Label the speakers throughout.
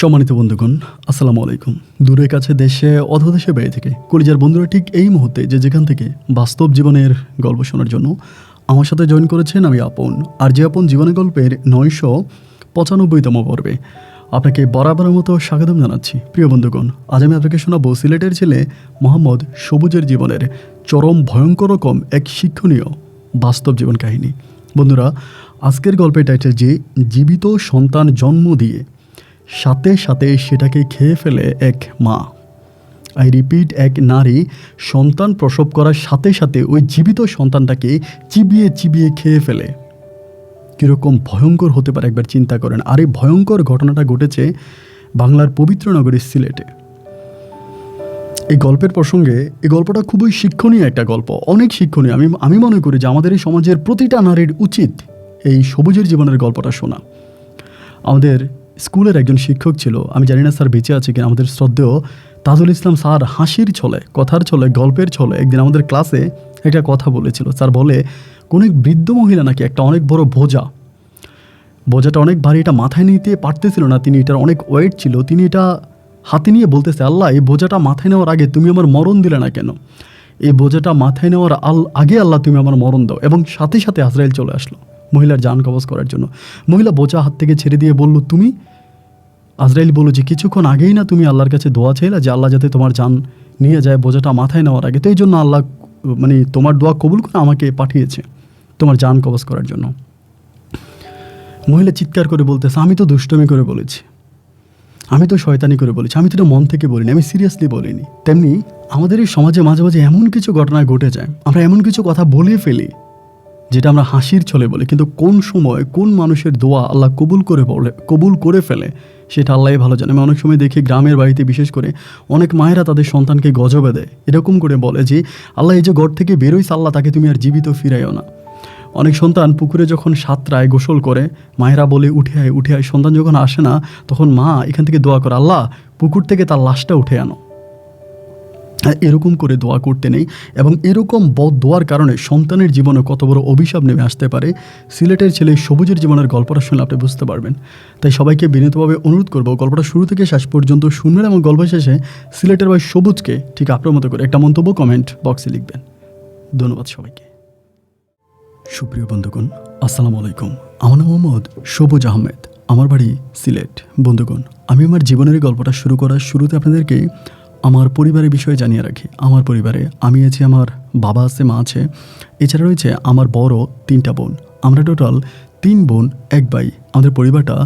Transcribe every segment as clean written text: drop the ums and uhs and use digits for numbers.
Speaker 1: সম্মানিত বন্ধুগণ, আসসালামু আলাইকুম। দূরে কাছে দেশে অথবা দেশে বাইরে থেকে কলিজার বন্ধুরা ঠিক এই মুহূর্তে যেখান থেকে বাস্তব জীবনের গল্প শোনার জন্য আমার সাথে জয়েন করেছেন আমি আপন। আর যে আপন জীবনের গল্পের 995তম পর্বে আপনাকে বরাবরের মতো স্বাগতম জানাচ্ছি। প্রিয় বন্ধুগণ, আজ আমি আপনাকে শোনাবো সিলেটের ছেলে মোহাম্মদ সবুজের জীবনের চরম ভয়ঙ্কর রকম এক শিক্ষণীয় বাস্তব জীবন কাহিনী। বন্ধুরা, আজকের গল্পের টাইটেল যে জীবিত সন্তান জন্ম দিয়ে সাথে সাথে সেটাকে খেয়ে ফেলে এক মা। আই রিপিট, এক নারী সন্তান প্রসব করার সাথে সাথে ওই জীবিত সন্তানটাকে চিবিয়ে চিবিয়ে খেয়ে ফেলে। কীরকম ভয়ঙ্কর হতে পারে একবার চিন্তা করেন। আর এই ভয়ঙ্কর ঘটনাটা ঘটেছে বাংলার পবিত্র নগরী সিলেটে। এই গল্পের প্রসঙ্গে এই গল্পটা খুবই শিক্ষণীয় একটা গল্প, অনেক শিক্ষণীয়। আমি মনে করি যে আমাদের এই সমাজের প্রতিটা নারীর উচিত এই সবুজের জীবনের গল্পটা শোনা। আমাদের স্কুলের একজন শিক্ষক ছিল, আমি জানি না স্যার বেঁচে আছে কিনা, আমাদের শ্রদ্ধেয় তাজুল ইসলাম স্যার হাসির ছলে, কথার ছলে, গল্পের ছলে একদিন আমাদের ক্লাসে একটা কথা বলেছিল। স্যার বলে, কোনো এক বৃদ্ধ মহিলা নাকি একটা অনেক বড় বোঝাটা অনেক ভারী, এটা মাথায় নিতে পারতেছিল না তিনি, এটার অনেক ওয়েট ছিল। তিনি এটা হাতে নিয়ে বলতেছে, আল্লাহ, এই বোঝাটা মাথায় নেওয়ার আগে তুমি আমার মরণ দিলে না কেন? এই বোঝাটা মাথায় নেওয়ার আগে আল্লাহ তুমি আমার মরণ দাও। এবং সাথে সাথে আজরাইল চলে আসলো মহিলার জান কবজ করার জন্য। মহিলা বোঝা হাত থেকে ছেড়ে দিয়ে বলল, তুমি? আজরাইল বলল যে কিছুক্ষণ আগেই না তুমি আল্লাহর কাছে দোয়া চাইলা যে আল্লাহ যাতে তোমার জান নিয়ে যায় বোঝাটা মাথায় নেওয়ার আগে, তো এই জন্য আল্লাহ তোমার দোয়া কবুল করে আমাকে পাঠিয়েছে তোমার জান কবজ করার জন্য। মহিলা চিৎকার করে বলতেছে, আমি তো দুষ্টমি করে বলেছি, আমি তো শয়তানি করে বলেছি, আমি তো এটা মন থেকে বলিনি, আমি সিরিয়াসলি বলিনি। তেমনি আমাদের এই সমাজে মাঝে মাঝে এমন কিছু ঘটনা ঘটে যায়, আমরা এমন কিছু কথা বলে ফেলি যেটা আমরা হাসির ছলে বলি, কিন্তু কোন সময় কোন মানুষের দোয়া আল্লাহ কবুল করে ফেলে সেটা আল্লাহই ভালো জানে। আমি অনেক সময় দেখি গ্রামের বাড়িতে বিশেষ করে অনেক মায়েরা তাদের সন্তানকে গজবে দেয়, এরকম করে বলে যে আল্লাহ এই যে ঘর থেকে বেরোইস, আল্লাহ তাকে তুমি আর জীবিত ফিরাইও না। অনেক সন্তান পুকুরে যখন সাঁতরায় গোসল করে, মায়েরা বলে উঠে আয়। সন্তান যখন আসে না তখন মা এখান থেকে দোয়া করে, আল্লাহ পুকুর থেকে তার লাশটা উঠে আনো। এরকম করে দোয়া করতে নেই। এবং এরকম বদ দোয়ার কারণে সন্তানের জীবনে কত বড় অভিশাপ নেমে আসতে পারে, সিলেটের ছেলে সবুজের জীবনের গল্পটা শুনলে আপনি বুঝতে পারবেন। তাই সবাইকে বিনীতভাবে অনুরোধ করব, গল্পটা শুরু থেকে শেষ পর্যন্ত শুনবেন এবং গল্প শেষে সিলেটের ভাই সবুজকে ঠিক আপনার মতো করে একটা মন্তব্য কমেন্ট বক্সে লিখবেন। ধন্যবাদ সবাইকে। সুপ্রিয় বন্ধুগণ, আসসালামু আলাইকুম। আমার নাম মোহাম্মদ সবুজ আহমেদ, আমার বাড়ি সিলেট। বন্ধুগণ, আমি আমার জীবনের গল্পটা শুরু করার শুরুতে আপনাদেরকে আমার পরিবারের বিষয়ে জানিয়ে রাখি। আমার পরিবারে আমি আছি, আমার বাবা আছে, মা আছে, এছাড়া রয়েছে আমার বড় 3টা বোন। আমরা টোটাল 3 বোন 1 ভাই। আমাদের পরিবারটা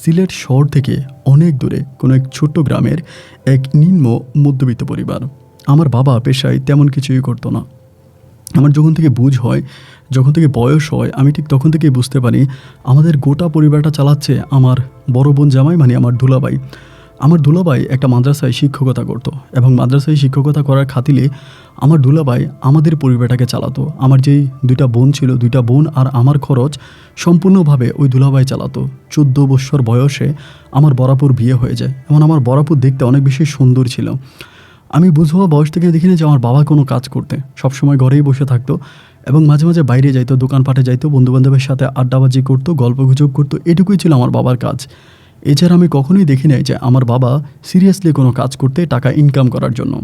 Speaker 1: সিলেট শহর থেকে অনেক দূরে কোনো এক ছোট্ট গ্রামের এক নিম্ন মধ্যবিত্ত পরিবার। আমার বাবা পেশায় তেমন কিছুই করতো না। আমার যখন থেকে বুঝ হয়, যখন থেকে বয়স হয়, আমি ঠিক তখন থেকেই বুঝতে পারি আমাদের গোটা পরিবারটা চালাচ্ছে আমার বড় বোন জামাই, মানে আমার দুলাভাই। আমার দুলাভাই একটা মাদ্রাসায় শিক্ষকতা করতো এবং মাদ্রাসায় শিক্ষকতা করার খাতিলে আমার দুলাভাই আমাদের পরিবারটাকে চালাতো। আমার যেই 2টা বোন ছিল, 2টা বোন আর আমার খরচ সম্পূর্ণভাবে ওই দুলাভাই চালাতো। 14 বছর বয়সে আমার বরাপুর বিয়ে হয়ে যায়। এবং আমার বরাপুর দেখতে অনেক বেশি সুন্দর ছিল। আমি বুঝবো বয়স থেকে দেখিনি যে আমার বাবা কোনো কাজ করতে, সবসময় ঘরেই বসে থাকতো এবং মাঝে মাঝে বাইরে যাইতো, দোকানপাটে যাইতো, বন্ধুবান্ধবের সাথে আড্ডাবাজি করতো, গল্পগুজব করতো, এটুকুই ছিল আমার বাবার কাজ। এছাড়া আমি কখনোই দেখি নাই যে আমার বাবা সিরিয়াসলি কোনো কাজ করতে, টাকা ইনকাম করার জন্য।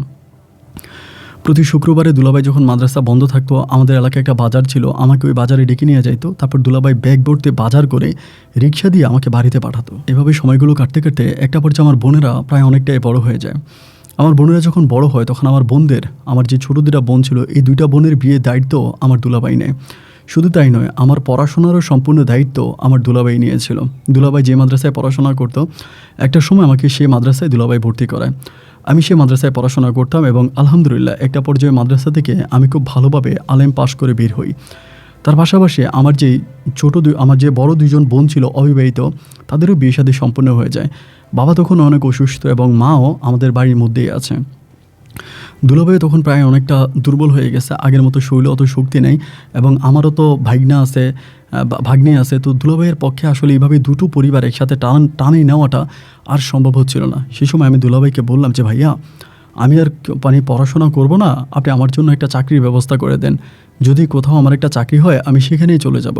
Speaker 1: প্রতি শুক্রবারে দুলাভাই যখন মাদ্রাসা বন্ধ থাকতো, আমাদের এলাকায় একটা বাজার ছিল, আমাকে ওই বাজারে ডেকে নিয়ে যাইতো। তারপর দুলাভাই ব্যাগ ভর্তি বাজার করে রিক্সা দিয়ে আমাকে বাড়িতে পাঠাতো। এভাবে সময়গুলো কাটতে কাটতে একটা পর্যায়ে আমার বোনেরা প্রায় অনেকটাই বড় হয়ে যায়। আমার বোনেরা যখন বড় হয় তখন আমার যে ছোটো 2টা বোন ছিল, এই 2টা বোনের বিয়ের দায়িত্ব আমার দুলাভাই নেয়। শুধু তাই নয়, আমার পড়াশোনারও সম্পূর্ণ দায়িত্ব আমার দুলাভাই নিয়েছিল। দুলাভাই যে মাদ্রাসায় পড়াশোনা করতো, একটা সময় আমাকে সেই মাদ্রাসায় দুলাভাই ভর্তি করায়। আমি সেই মাদ্রাসায় পড়াশোনা করতাম এবং আলহামদুলিল্লাহ একটা পর্যায়ে মাদ্রাসা থেকে আমি খুব ভালোভাবে আলেম পাশ করে বের হই। তার পাশাপাশি আমার যে বড় 2জন বোন ছিল অবিবাহিত, তাদেরও বিয়ে শাদী সম্পূর্ণ হয়ে যায়। বাবা তখন অনেক অসুস্থ এবং মাও আমাদের বাড়ির মধ্যেই আছে। দুলাভাই তখন প্রায় অনেকটা দুর্বল হয়ে গেছে, আগের মতো শরীরে অত শক্তি নেই এবং আমারও তো ভাগ্নে আছে। তো দুলাভাইয়ের পক্ষে আসলে এইভাবে 2টো পরিবার একসাথে টানে নেওয়াটা আর সম্ভব হচ্ছিল না। সেই সময় আমি দুলাভাইকে বললাম যে ভাইয়া, আমি আর পড়াশোনা করব না, আপনি আমার জন্য একটা চাকরির ব্যবস্থা করে দেন। যদি কোথাও আমার একটা চাকরি হয় আমি সেখানেই চলে যাব।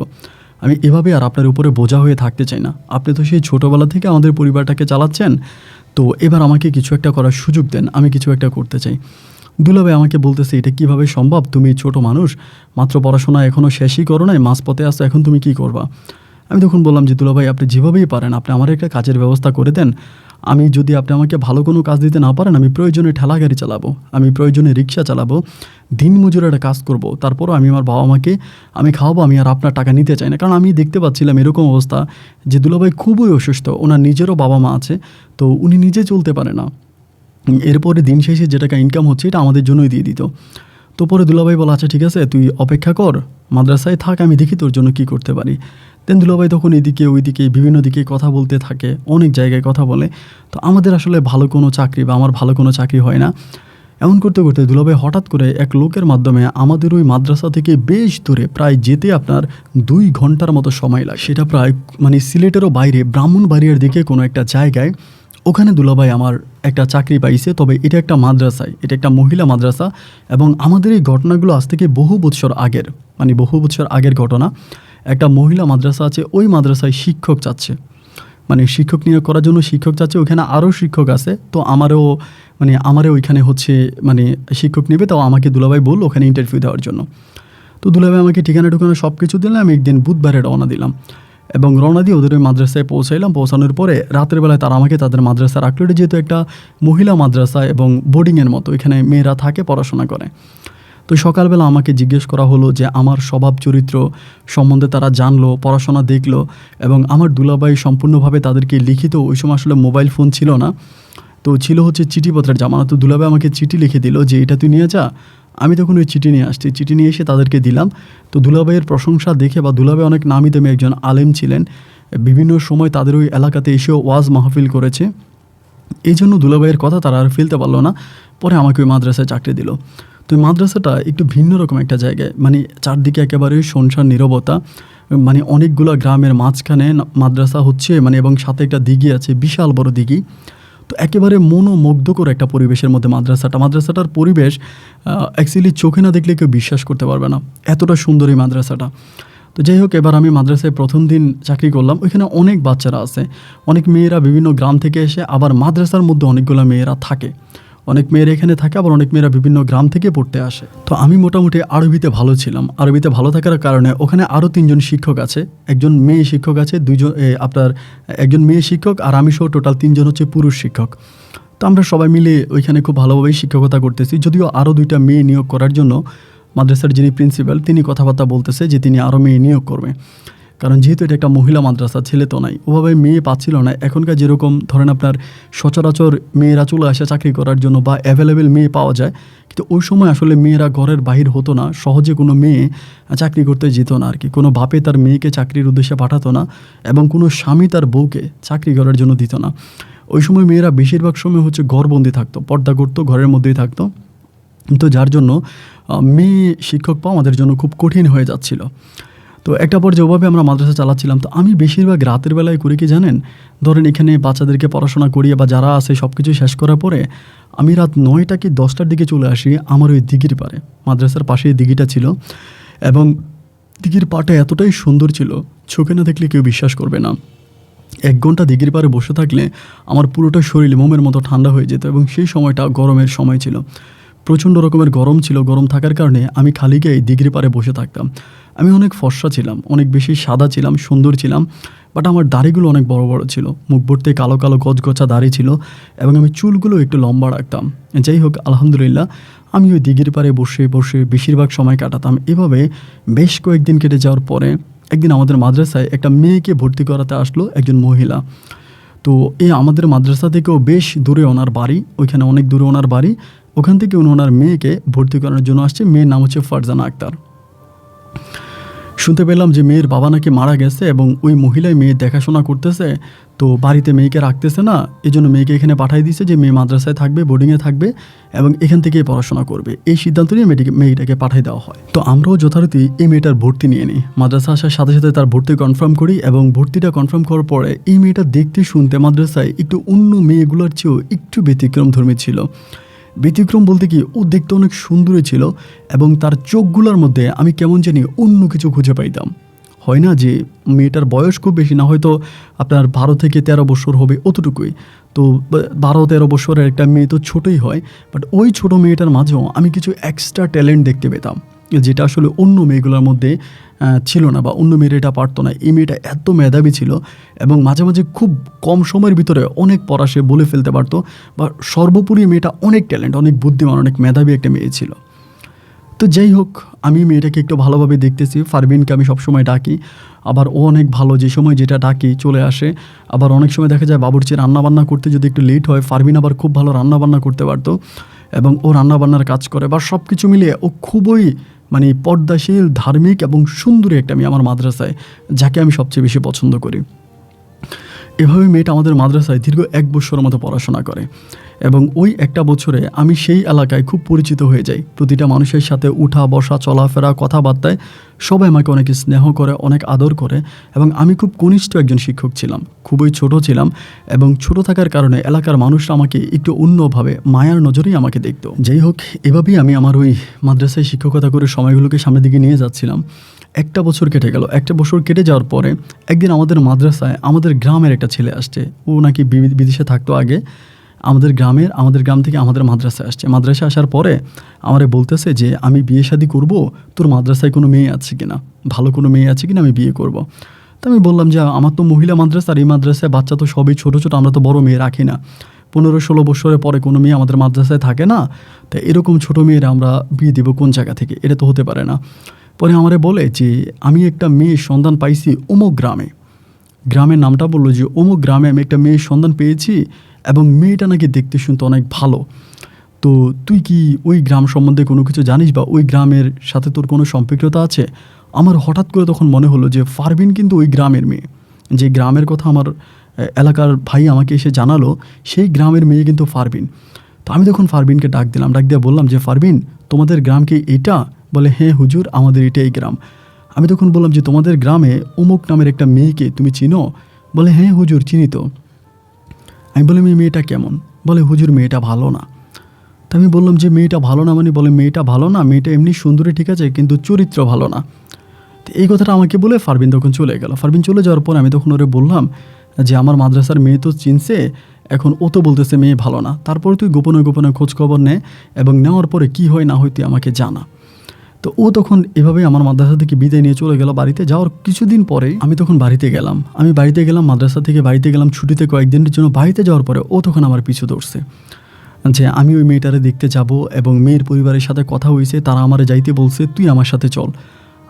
Speaker 1: আমি এভাবে আর আপনার উপরে বোঝা হয়ে থাকতে চাই না। আপনি তো সেই ছোটোবেলা থেকে আমাদের পরিবারটাকে চালাচ্ছেন, তো এবার আমাকে কিছু একটা করার সুযোগ দেন, আমি কিছু একটা করতে চাই। দুলাভাই আমাকে বলতেছে, এটা কিভাবে সম্ভব? তুমি ছোট মানুষ, মাত্র পড়াশোনা এখনও শেষই করো নাই, মাঝপথে আসো, এখন তুমি কি করবা? আমি তখন বললাম যে দুলাভাই, আপনি যেভাবেই পারেন আপনি আমার একটা কাজের ব্যবস্থা করে দেন। আমি যদি আপনি আমাকে ভালো কোনো কাজ দিতে না পারেন, আমি প্রয়োজনে ঠেলা গাড়ি চালাবো, আমি প্রয়োজনে রিক্সা চালাবো, দিন মজুর একটা কাজ করব, তারপরও আমি আমার বাবা মাকে আমি খাওয়াবো, আমি আর আপনার টাকা নিতে চাই না। কারণ আমি দেখতে পাচ্ছিলাম এরকম অবস্থা যে দুলাভাই খুবই অসুস্থ, ওনার নিজেরও বাবা মা আছে, তো উনি নিজে চলতে পারে না। এরপরে দিন শেষে যে টাকা ইনকাম হচ্ছে এটা আমাদের জন্যই দিয়ে দিত। তো পরে দুলাভাই বলে, আচ্ছা ঠিক আছে, তুই অপেক্ষা কর, মাদ্রাসায় থাক, আমি দেখি তোর জন্য কী করতে পারি। দেন দুলাভাই তখন এদিকে ওইদিকে বিভিন্ন দিকে কথা বলতে থাকে, অনেক জায়গায় কথা বলে। তো আমাদের আসলে ভালো কোনো চাকরি বা আমার ভালো কোনো চাকরি হয় না। এমন করতে করতে দুলাভাই হঠাৎ করে এক লোকের মাধ্যমে আমাদের ওই মাদ্রাসা থেকে বেশ দূরে, প্রায় যেতে আপনার 2 ঘন্টার মতো সময় লাগে, সেটা প্রায় মানে সিলেটেরও বাইরে ব্রাহ্মণবাড়িয়ার দিকে কোনো একটা জায়গায়, ওখানে দুলাভাই আমার একটা চাকরি পাইছে। তবে এটা একটা মাদ্রাসায়, এটা একটা মহিলা মাদ্রাসা, এবং আমাদের এই ঘটনাগুলো আজ থেকে বহু বছর আগের, মানে বহু বছর আগের ঘটনা। একটা মহিলা মাদ্রাসা আছে, ওই মাদ্রাসায় শিক্ষক চাচ্ছে, মানে শিক্ষক নিয়োগ করার জন্য শিক্ষক চাচ্ছে, ওখানে আরও শিক্ষক আছে। তো আমারও ওইখানে হচ্ছে মানে শিক্ষক নেবে, তাও আমাকে দুলাভাই বললো ওখানে ইন্টারভিউ দেওয়ার জন্য। তো দুলাভাই আমাকে ঠিকানা টুকানা সব কিছু দিলাম। আমি একদিন বুধবারে রওনা দিলাম এবং রওনা দিয়ে ওদের ওই মাদ্রাসায় পৌঁছাইলাম। পৌঁছানোর পরে রাতের বেলায় তারা আমাকে তাদের মাদ্রাসা রাখলো। এটা যেহেতু একটা মহিলা মাদ্রাসা এবং বোর্ডিংয়ের মতো, এখানে মেয়েরা থাকে, পড়াশোনা করে। তো সকালবেলা আমাকে জিজ্ঞেস করা হলো যে আমার স্বভাব চরিত্র সম্বন্ধে তারা জানলো, পড়াশোনা দেখলো, এবং আমার দুলাভাই সম্পূর্ণভাবে তাদেরকে লিখিত, ওই সময় আসলে মোবাইল ফোন ছিল না, তো ছিল হচ্ছে চিঠিপত্রের জামানা। তো দুলাভাই আমাকে চিঠি লিখে দিল যে এটা তুই নিয়ে যা। আমি তখন ওই চিঠি নিয়ে আসছি, চিঠি নিয়ে এসে তাদেরকে দিলাম। তো দুলাভাইয়ের প্রশংসা দেখে, বা দুলাভাই অনেক নামি দামি একজন আলেম ছিলেন, বিভিন্ন সময় তাদের ওই এলাকাতে এসেও ওয়াজ মাহফিল করেছে, এই জন্য দুলাভাইয়ের কথা তারা আর ফেলতে পারলো না। পরে আমাকে ওই মাদ্রাসায় চাকরি দিল। তো এই মাদ্রাসাটা একটু ভিন্ন রকম একটা জায়গায়, মানে চারদিকে একেবারে শুনশান নীরবতা, মানে অনেকগুলো গ্রামের মাঝখানে মাদ্রাসা হচ্ছে, মানে এবং সাথে একটা দিঘি আছে, বিশাল বড় দিঘি। তো একেবারে মনোমুগ্ধকর একটা পরিবেশের মধ্যে মাদ্রাসাটার পরিবেশ অ্যাকচুয়ালি চোখে না দেখলে কেউ বিশ্বাস করতে পারবে না, এতটা সুন্দর এই মাদ্রাসাটা। তো যাই হোক, এবার আমি মাদ্রাসায় প্রথম দিন চাকরি করলাম। ওইখানে অনেক বাচ্চারা আছে, অনেক মেয়েরা বিভিন্ন গ্রাম থেকে এসে, আবার মাদ্রাসার মধ্যে অনেকগুলো মেয়েরা থাকে, অনেক মেয়েরা এখানে থাকে, আবার অনেক মেয়েরা বিভিন্ন গ্রাম থেকে পড়তে আসে। তো আমি মোটামুটি আরবিতে ভালো ছিলাম। আরবিতে ভালো থাকার কারণে ওখানে আরও 3 জন শিক্ষক আছে, একজন মেয়ে শিক্ষক আছে, একজন মেয়ে শিক্ষক, আর আমি সহ টোটাল 3 জন হচ্ছে পুরুষ শিক্ষক। তো আমরা সবাই মিলে ওইখানে খুব ভালোভাবেই শিক্ষকতা করতেছি। যদিও আরও 2টা মেয়ে নিয়োগ করার জন্য মাদ্রাসার যিনি প্রিন্সিপাল তিনি কথাবার্তা বলতেছে যে তিনি আরও মেয়ে নিয়োগ করবে, কারণ যেহেতু এটা একটা মহিলা মাদ্রাসা, ছেলে তো নাই, ওভাবে মেয়ে পাচ্ছিল না। এখনকার যেরকম ধরেন আপনার সচরাচর মেয়েরা চলে আসে চাকরি করার জন্য, বা অ্যাভেলেবেল মেয়ে পাওয়া যায়, কিন্তু ওই সময় আসলে মেয়েরা ঘরের বাহির হতো না, সহজে কোনো মেয়ে চাকরি করতে যেত না আর কি। কোনো বাপে তার মেয়েকে চাকরির উদ্দেশ্যে পাঠাতো না, এবং কোনো স্বামী তার বউকে চাকরি করার জন্য দিত না। ওই সময় মেয়েরা বেশিরভাগ সময় হচ্ছে ঘরবন্দি থাকতো, পর্দা করতো, ঘরের মধ্যেই থাকতো। তো যার জন্য মেয়ে শিক্ষক পাওয়া আমাদের জন্য খুব কঠিন হয়ে যাচ্ছিল। তো একটা পর্যায়ে ওভাবে আমরা মাদ্রাসা চালাচ্ছিলাম। তো আমি বেশিরভাগ রাতের বেলায় করি কি জানেন, ধরেন এখানে বাচ্চাদেরকে পড়াশোনা করিয়ে বা যারা আছে সব কিছু শেষ করার পরে আমি রাত 9টা কি 10টার দিকে চলে আসি আমার ওই দিঘির পাড়ে। মাদ্রাসার পাশে দিঘিটা ছিল, এবং দিঘির পাড়টা এতটাই সুন্দর ছিল, চোখে না দেখলে কেউ বিশ্বাস করবে না। 1 ঘন্টা দিঘির পাড়ে বসে থাকলে আমার পুরোটা শরীর মোমের মতো ঠান্ডা হয়ে যেত, এবং সেই সময়টা গরমের সময় ছিল, প্রচণ্ড রকমের গরম ছিল। গরম থাকার কারণে আমি খালি গায়ে দিঘির পাড়ে বসে থাকতাম। আমি অনেক ফর্সা ছিলাম, অনেক বেশি সাদা ছিলাম, সুন্দর ছিলাম, বাট আমার দাড়িগুলো অনেক বড় বড় ছিল, মুখ ভর্তি কালো কালো গজগচা দাড়ি ছিল, এবং আমি চুলগুলো একটু লম্বা রাখতাম। যাই হোক, আলহামদুলিল্লাহ আমি ওই দিঘির পাড়ে বসে বসে বেশিরভাগ সময় কাটাতাম। এভাবে বেশ কয়েকদিন কেটে যাওয়ার পরে একদিন আমাদের মাদ্রাসায় একটা মেয়েকে ভর্তি করাতে আসলো একজন মহিলা। তো আমাদের মাদ্রাসা থেকেও বেশ দূরে ওনার বাড়ি, ওইখানে অনেক দূরে ওনার বাড়ি। ওখান থেকে উনি ওনার মেয়েকে ভর্তি করানোর জন্য আসছে। মেয়ের নাম হচ্ছে ফারজানা আক্তার। শুনতে পেলাম যে মেয়ের বাবা নাকি মারা গেছে, এবং ওই মহিলাই মেয়ের দেখাশোনা করতেছে, তো বাড়িতে মেয়েকে রাখতেছে না, এই জন্য মেয়েকে এখানে পাঠিয়ে দিয়েছে যে মেয়ে মাদ্রাসায় থাকবে, বোর্ডিংয়ে থাকবে, এবং এখান থেকেই পড়াশোনা করবে। এই সিদ্ধান্ত নিয়ে মেয়েটাকে পাঠিয়ে দেওয়া হয়। তো আমরাও যথারীতি এই মেয়েটার ভর্তি নিয়ে নিই। মাদ্রাসা আসার সাথে সাথে তার ভর্তি কনফার্ম করি, এবং ভর্তিটা কনফার্ম করার পরে এই মেয়েটা দেখতে শুনতে মাদ্রাসায় একটু অন্য মেয়েগুলোর চেয়েও একটু ব্যতিক্রমধর্মী ছিল। ব্যতিক্রম বলতে কি, ও দেখতে অনেক সুন্দরী ছিল, এবং তার চোখগুলোর মধ্যে আমি কেমন জানি অন্য কিছু খুঁজে পাইতাম। হয় না যে মেয়েটার বয়স খুব বেশি না, হয়তো আপনার 12 থেকে 13 বছর হবে অতটুকুই। তো 12-13 বছরের একটা মেয়ে তো ছোটোই হয়, বাট ওই ছোটো মেয়েটার মাঝেও আমি কিছু এক্সট্রা ট্যালেন্ট দেখতে পেতাম, যেটা আসলে অন্য মেয়েগুলোর মধ্যে ছিল না, বা অন্য মেয়েরা এটা পারতো না। এই মেয়েটা এত মেধাবী ছিল এবং মাঝে মাঝে খুব কম সময়ের ভিতরে অনেক পড়া সে বলে ফেলতে পারতো, বা সর্বোপরি মেয়েটা অনেক ট্যালেন্ট, অনেক বুদ্ধিমান, অনেক মেধাবী একটা মেয়ে ছিল। তো যাই হোক, আমি মেয়েটাকে একটু ভালোভাবে দেখতেছি। ফারবিনকে আমি সবসময় ডাকি, আবার ও অনেক ভালো, যে সময় যেটা ডাকি চলে আসে। আবার অনেক সময় দেখা যায় বাবুর্চি রান্নাবান্না করতে যদি একটু লেট হয়, ফারবিন আবার খুব ভালো রান্নাবান্না করতে পারতো এবং ও রান্নাবান্নার কাজ করে, বা সব কিছু মিলিয়ে ও খুবই মানে পর্দাশীল, ধার্মিক এবং সুন্দরী একটা মেয়ে আমার মাদ্রাসায়, যাকে আমি সবচেয়ে বেশি পছন্দ করি। এভাবে মেয়েটা আমাদের মাদ্রাসায় দীর্ঘ 1 বছরের মতো পড়াশোনা করে এবং ওই একটা বছরে আমি সেই এলাকায় খুব পরিচিত হয়ে যাই। প্রতিটা মানুষের সাথে উঠা বসা, চলাফেরা, কথাবার্তায় সবাই আমাকে অনেক স্নেহ করে, অনেক আদর করে এবং আমি খুব কনিষ্ঠ একজন শিক্ষক ছিলাম, খুবই ছোট ছিলাম এবং ছোট থাকার কারণে এলাকার মানুষরা আমাকে একটু অন্যভাবে মায়ার নজরেই আমাকে দেখতো। যাই হোক, এভাবেই আমি আমার ওই মাদ্রাসায় শিক্ষকতা করে সময়গুলোকে সামনের দিকে নিয়ে যাচ্ছিলাম। একটা বছর কেটে গেল। একটা বছর কেটে যাওয়ার পরে একদিন আমাদের মাদ্রাসায় আমাদের গ্রামের একটা ছেলে আসছে। ও নাকি বিদেশে থাকতো আগে। আমাদের গ্রাম থেকে আমাদের মাদ্রাসায় আসছে। মাদ্রাসায় আসার পরে আমারে বলতেছে যে, আমি বিয়ে শাদী করবো, তোর মাদ্রাসায় কোনো মেয়ে আছে কিনা, ভালো কোনো মেয়ে আছে কিনা, আমি বিয়ে করব। তো আমি বললাম যে, আমার তো মহিলা মাদ্রাসা, আর এই মাদ্রাসায় বাচ্চা তো সবই ছোটো ছোটো, আমরা তো বড় মেয়ে রাখি না। 15-16 বছরের পরে কোনো মেয়ে আমাদের মাদ্রাসায় থাকে না, তাই এরকম ছোটো মেয়েরা আমরা বিয়ে দেবো কোন জায়গা থেকে, এটা তো হতে পারে না। পরে আমারে বলে যে, আমি একটা মেয়ের সন্ধান পাইছি অমুক গ্রামে। গ্রামের নামটা বললো যে, অমুক গ্রামে আমি একটা মেয়ের সন্ধান পেয়েছি এবং মেয়েটা নাকি দেখতে শুনতে অনেক ভালো। তো তুই কি ওই গ্রাম সম্বন্ধে কোনো কিছু জানিস, বা ওই গ্রামের সাথে তোর কোনো সম্পৃক্ততা আছে? আমার হঠাৎ করে তখন মনে হলো যে, ফারবিন কিন্তু ওই গ্রামের মেয়ে। যে গ্রামের কথা আমার এলাকার ভাই আমাকে এসে জানালো, সেই গ্রামের মেয়ে কিন্তু ফারবিন। তো আমি তখন ফারবিনকে ডাক দিলাম, ডাক দিয়ে বললাম যে, ফারবিন, তোমাদের গ্রাম কি এটা? বলে, হ্যাঁ হুজুর, আমাদের এটাই গ্রাম। আমি তখন বললাম যে, তোমাদের গ্রামে অমুক নামের একটা মেয়েকে তুমি চিনো? বলে, হ্যাঁ হুজুর, চিনি তো। আমি বললাম, এই মেয়েটা কেমন? বলে, হুজুর, মেয়েটা ভালো না। তো আমি বললাম যে, মেয়েটা ভালো না মানে? বলে, মেয়েটা ভালো না, মেয়েটা এমনি সুন্দরী ঠিক আছে, কিন্তু চরিত্র ভালো না। তো এই কথাটা আমাকে বলে ফারবিন তখন চলে গেল। ফারবিন চলে যাওয়ার পর আমি তখন ওরে বললাম যে, আমার মাদ্রাসার মেয়ে তো চিনছে, এখন ও তো বলতেছে মেয়ে ভালো না, তারপরে তুই গোপনে গোপনে খোঁজখবর নে এবং নেওয়ার পরে কী হয় না হয় তুই আমাকে জানা। তো ও তখন এভাবেই আমার মাদ্রাসা থেকে বিদায় নিয়ে চলে গেল। বাড়িতে যাওয়ার কিছুদিন পরেই আমি তখন বাড়িতে গেলাম। মাদ্রাসা থেকে বাড়িতে গেলাম ছুটিতে কয়েকদিনের জন্য। বাড়িতে যাওয়ার পরে ও তখন আমার পিছু ধরছে যে, আমি ওই মেয়েটারে দেখতে যাব এবং মেয়ের পরিবারের সাথে কথা হয়েছে, তারা আমারে যাইতে বলছে, তুই আমার সাথে চল।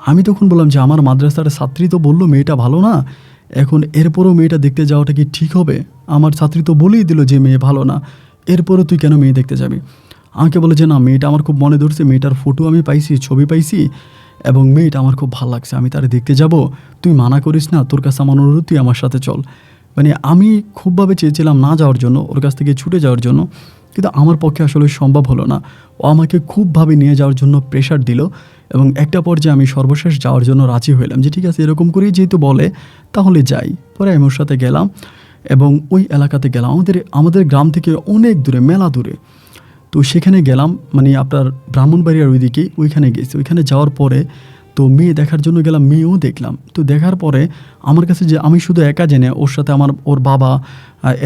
Speaker 1: আমি তখন বললাম যে, আমার মাদ্রাসার ছাত্রী তো বললো মেয়েটা ভালো না, এখন এরপরও মেয়েটা দেখতে যাওয়াটা কি ঠিক হবে? আমার ছাত্রী তো বলেই দিল যে মেয়ে ভালো না, এরপরও তুই কেন মেয়ে দেখতে যাবি? আমাকে বলে যে, না, মেয়েটা আমার খুব মনে ধরছে, মেয়েটার ফটো আমি পাইছি, ছবি পাইছি এবং মেয়েটা আমার খুব ভালো লাগছে, আমি তারে দেখতে যাব, তুই মানা করিস না, তোর কাছে আমার অনুরোধ, তুই আমার সাথে চল। মানে আমি খুবভাবে চেয়েছিলাম না যাওয়ার জন্য, ওর কাছ থেকে ছুটে যাওয়ার জন্য, কিন্তু আমার পক্ষে আসলে সম্ভব হলো না। ও আমাকে খুবভাবে নিয়ে যাওয়ার জন্য প্রেশার দিল এবং একটা পর্যায়ে আমি সর্বশেষ যাওয়ার জন্য রাজি হইলাম যে, ঠিক আছে, এরকম করেই যেহেতু বলে তাহলে যাই। পরে আমি ওর সাথে গেলাম এবং ওই এলাকাতে গেলাম, আমাদের গ্রাম থেকে অনেক দূরে, মেলা দূরে। তো সেখানে গেলাম, মানে আপনার ব্রাহ্মণবাড়িয়ার ওইদিকে, ওইখানে গেছি। ওইখানে যাওয়ার পরে তো মেয়ে দেখার জন্য গেলাম, মেয়েও দেখলাম। তো দেখার পরে আমার কাছে যে, আমি শুধু একা জেনে, ওর সাথে ওর বাবা,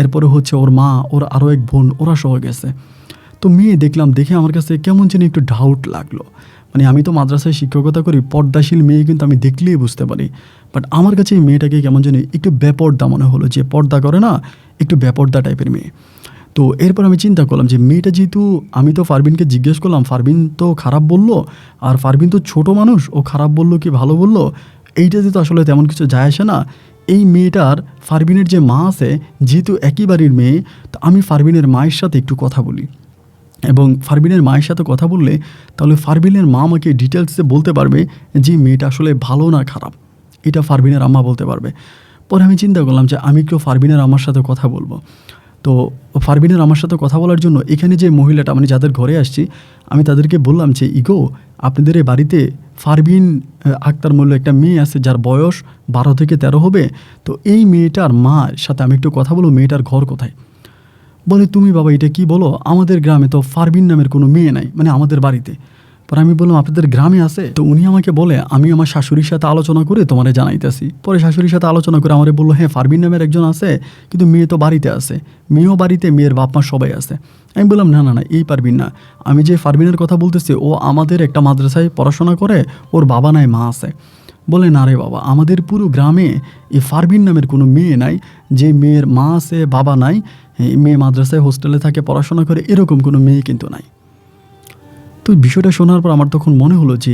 Speaker 1: এরপরে হচ্ছে ওর মা, ওর আরও এক বোন, ওরা সহ গেছে। তো মেয়ে দেখলাম, দেখে আমার কাছে কেমন যেন একটু ডাউট লাগলো। মানে আমি তো মাদ্রাসায় শিক্ষকতা করি, পর্দাশীল মেয়ে কিন্তু আমি দেখলেই বুঝতে পারি, বাট আমার কাছে এই মেয়েটাকে কেমন যেন একটু বেপর্দা মনে হলো, যে পর্দা করে না, একটু বেপর্দা টাইপের মেয়ে। তো এরপর আমি চিন্তা করলাম যে, মেয়েটা যেহেতু, আমি তো ফারবিনকে জিজ্ঞেস করলাম, ফারবিন তো খারাপ বলল, আর ফারবিন তো ছোট মানুষ, ও খারাপ বলল কি ভালো বলল এইটাতে তো আসলে তেমন কিছু যায় আসে না। এই মেয়েটার, ফারবিনের যে মা আছে, যেহেতু একই বাড়ির মেয়ে, তো আমি ফারবিনের মায়ের সাথে একটু কথা বলি এবং ফারবিনের মায়ের সাথে কথা বললে তাহলে ফারবিনের মা আমাকে ডিটেলসে বলতে পারবে যে মেয়েটা আসলে ভালো না খারাপ, এটা ফারবিনের আম্মা বলতে পারবে। পরে আমি চিন্তা করলাম যে, আমি একটু ফারবিনের আম্মার সাথে কথা বলবো। তো ফারবিনের আমার সাথে কথা বলার জন্য এখানে যে মহিলাটা, মানে যাদের ঘরে আসছি, আমি তাদেরকে বললাম যে, ইগো, আপনাদের এই বাড়িতে ফারবিন আক্তার মূল্য একটা মেয়ে আছে, যার বয়স 12 থেকে 13 হবে। তো এই মেয়েটার মার সাথে আমি একটু কথা বলবো, মেয়েটার ঘর কোথায়? বলে, তুমি বাবা এটা কি বলো, আমাদের গ্রামে তো ফারবিন নামের কোনো মেয়ে নাই, মানে আমাদের বাড়িতে। পরে আমি বললাম আপনাদের গ্রামে আছে? তো উনি আমাকে বলে আমি আমার শাশুড়ির সাথে আলোচনা করে তোমারে জানাইতেছি। পরে শাশুড়ির সাথে আলোচনা করে আমারে বললো হ্যাঁ ফারবিন নামের একজন আছে, কিন্তু মেয়ে তো বাড়িতে আছে, মেয়েও বাড়িতে, মেয়ের বাপ মা সবাই আছে। আমি বললাম না না না, এই পারবিন না, আমি যে ফারবিনের কথা বলতেছি ও আমাদের একটা মাদ্রাসায় পড়াশোনা করে, ওর বাবা নাই মা আছে। বলে না রে বাবা, আমাদের পুরো গ্রামে এই ফারবিন নামের কোনো মেয়ে নাই যে মেয়ের মা আছে বাবা নাই, মেয়ে মাদ্রাসায় হোস্টেলে থাকে পড়াশোনা করে, এরকম কোনো মেয়ে কিন্তু নাই। তো বিষয়টা শোনার পর আমার তখন মনে হলো যে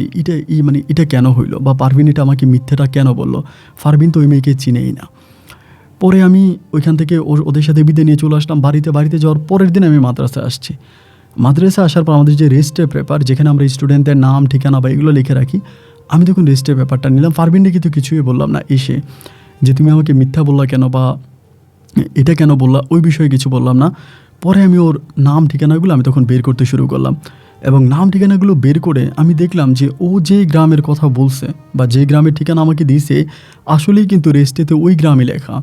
Speaker 1: এটা কেন হইলো, বা পারভিন এটা আমাকে মিথ্যেটা কেন বললো, ফারবিন তো ওই মেয়েকে চিনেই না। পরে আমি ওইখান থেকে ওদের সাথে বিদায় নিয়ে চলে আসলাম বাড়িতে যাওয়ার পরের দিন আমি মাদ্রাসায় আসছি। মাদ্রাসায় আসার পর আমাদের যে রেজিস্টার পেপার, যেখানে আমরা স্টুডেন্টদের নাম ঠিকানা বা এগুলো লিখে রাখি, আমি তখন রেজিস্টার পেপারটা নিলাম। ফারবিনকে কিন্তু কিছুই বললাম না এসে যে তুমি আমাকে মিথ্যা বললা কেন বা এটা কেন বললা, ওই বিষয়ে কিছু বললাম না। পরে আমি ওর নাম ঠিকানাগুলো আমি তখন বের করতে শুরু করলাম, এবং নাম ঠিকানাগুলো বের করে আমি দেখলাম যে ও যে গ্রামের কথা বলছে বা যে গ্রামের ঠিকানা আমাকে দিয়েছে, আসলেই কিন্তু রেজিস্ট্রিতে ওই গ্রামে লেখা,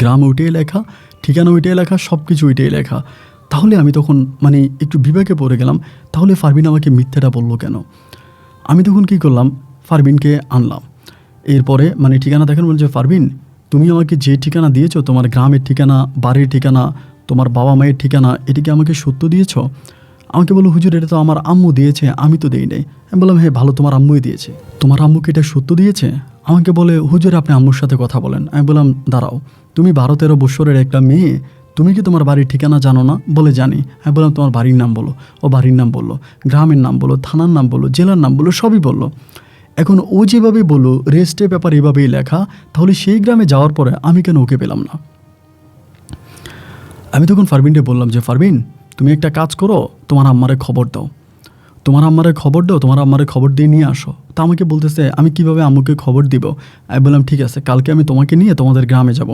Speaker 1: গ্রাম ওইটাই লেখা, ঠিকানা ওইটাই লেখা, সব কিছু ওইটাই লেখা। তাহলে আমি তখন একটু বিবেকে পড়ে গেলাম, তাহলে ফারবিন আমাকে মিথ্যাটা বললো কেন? আমি তখন কী করলাম, ফারবিনকে আনলাম। এরপরে ঠিকানা দেখেন, বলছে ফারবিন তুমি আমাকে যে ঠিকানা দিয়েছো, তোমার গ্রামের ঠিকানা, বাড়ির ঠিকানা, তোমার বাবা মায়ের ঠিকানা, এটা কি আমাকে সত্য দিয়েছো? আমাকে বললো হুজুর এটা তো আমার আম্মু দিয়েছে, আমি তো দেই নাই। আমি বললাম হ্যাঁ ভালো, তোমার আম্মুই দিয়েছে, তোমার আম্মুকে এটা সত্য দিয়েছে? আমাকে বলে হুজুর আপনি আম্মুর সাথে কথা বলেন। আমি বললাম দাঁড়াও, তুমি 12-13 বছরের একটা মেয়ে, তুমি কি তোমার বাড়ির ঠিকানা জানো না? বলে জানি। আমি বললাম তোমার বাড়ির নাম বলো। ও বাড়ির নাম বললো, গ্রামের নাম বললো, থানার নাম বললো, জেলার নাম বললো, সবই বললো। এখন ও যেভাবে বললো রেজিস্ট্রির ব্যাপার এভাবেই লেখা, তাহলে সেই গ্রামে যাওয়ার পরে আমি কেন ওকে পেলাম না? আমি তখন ফারবিনকে বললাম যে ফারবিন তুমি একটা কাজ করো, তোমার আম্মারে খবর দাও, তোমার আম্মারে খবর দিয়ে নিয়ে আসো। তা আমাকে বলতেছে আমি কিভাবে আম্মুকে খবর দিব? আমি বললাম ঠিক আছে, কালকে আমি তোমাকে নিয়ে তোমাদের গ্রামে যাব।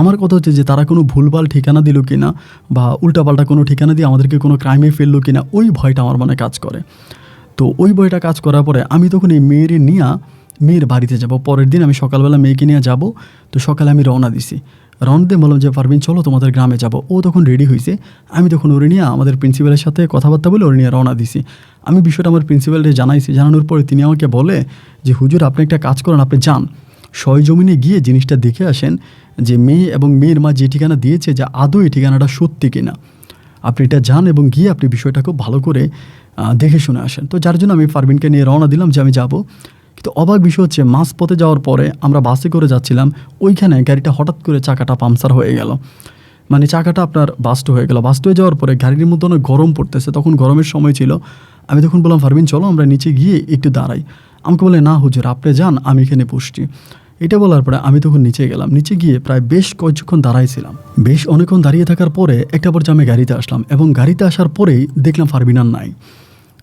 Speaker 1: আমার কথা হচ্ছে যে তারা কোনো ভুলভাল ঠিকানা দিল কি না, বা উল্টাপাল্টা কোনো ঠিকানা দিয়ে আমাদেরকে কোনো ক্রাইমে ফেললো কি না, ওই ভয়টা আমার মনে কাজ করে। তো ওই ভয়টা কাজ করার পরে আমি তখন এই মেয়ের বাড়িতে যাব। পরের দিন আমি সকালবেলা মেয়েকে নিয়ে যাব। তো সকালে আমি রওনা দিছি, রওনা দিয়ে বললাম যে ফারবিন চলো তোমাদের গ্রামে যাব। ও তখন রেডি হয়েছে, আমি তখন ওরে নিয়ে আমাদের প্রিন্সিপালের সাথে কথাবার্তা বলে ওরে নিয়ে রওনা দিছি। আমি বিষয়টা আমার প্রিন্সিপালকে জানাইছি, জানানোর পরে তিনি আমাকে বলে যে হুজুর আপনি একটা কাজ করেন, আপনি যান সরেজমিনে গিয়ে জিনিসটা দেখে আসেন যে মেয়ে এবং মেয়ের মা যে ঠিকানা দিয়েছে যে আদৌ এই ঠিকানাটা সত্যি কিনা। আপনি এটা যান এবং গিয়ে আপনি বিষয়টা খুব ভালো করে দেখে শুনে আসেন। তো যার জন্য আমি ফারবিনকে নিয়ে রওনা দিলাম যে আমি যাব। কিন্তু অবাক বিষয় হচ্ছে মাঝপথে যাওয়ার পরে আমরা বাসে করে যাচ্ছিলাম, ওইখানে গাড়িটা হঠাৎ করে চাকাটা পাংচার হয়ে গেল, চাকাটা আপনার বাস্ট হয়ে গেল। বাস্ট হয়ে যাওয়ার পরে গাড়ির মধ্যে অনেক গরম পড়তেছে, তখন গরমের সময় ছিল। আমি তখন বললাম ফারবিন চলো আমরা নিচে গিয়ে একটু দাঁড়াই। আমাকে বলে না হুজুর আপনি যান, আমি এখানে বসছি। এটা বলার পরে আমি তখন নিচে গেলাম, নিচে গিয়ে প্রায় বেশ কয়েকক্ষণ দাঁড়াইছিলাম। বেশ অনেকক্ষণ দাঁড়িয়ে থাকার পরে একটা পর্যায়ে আমি গাড়িতে আসলাম, এবং গাড়িতে আসার পরেই দেখলাম ফারবিন আর নাই।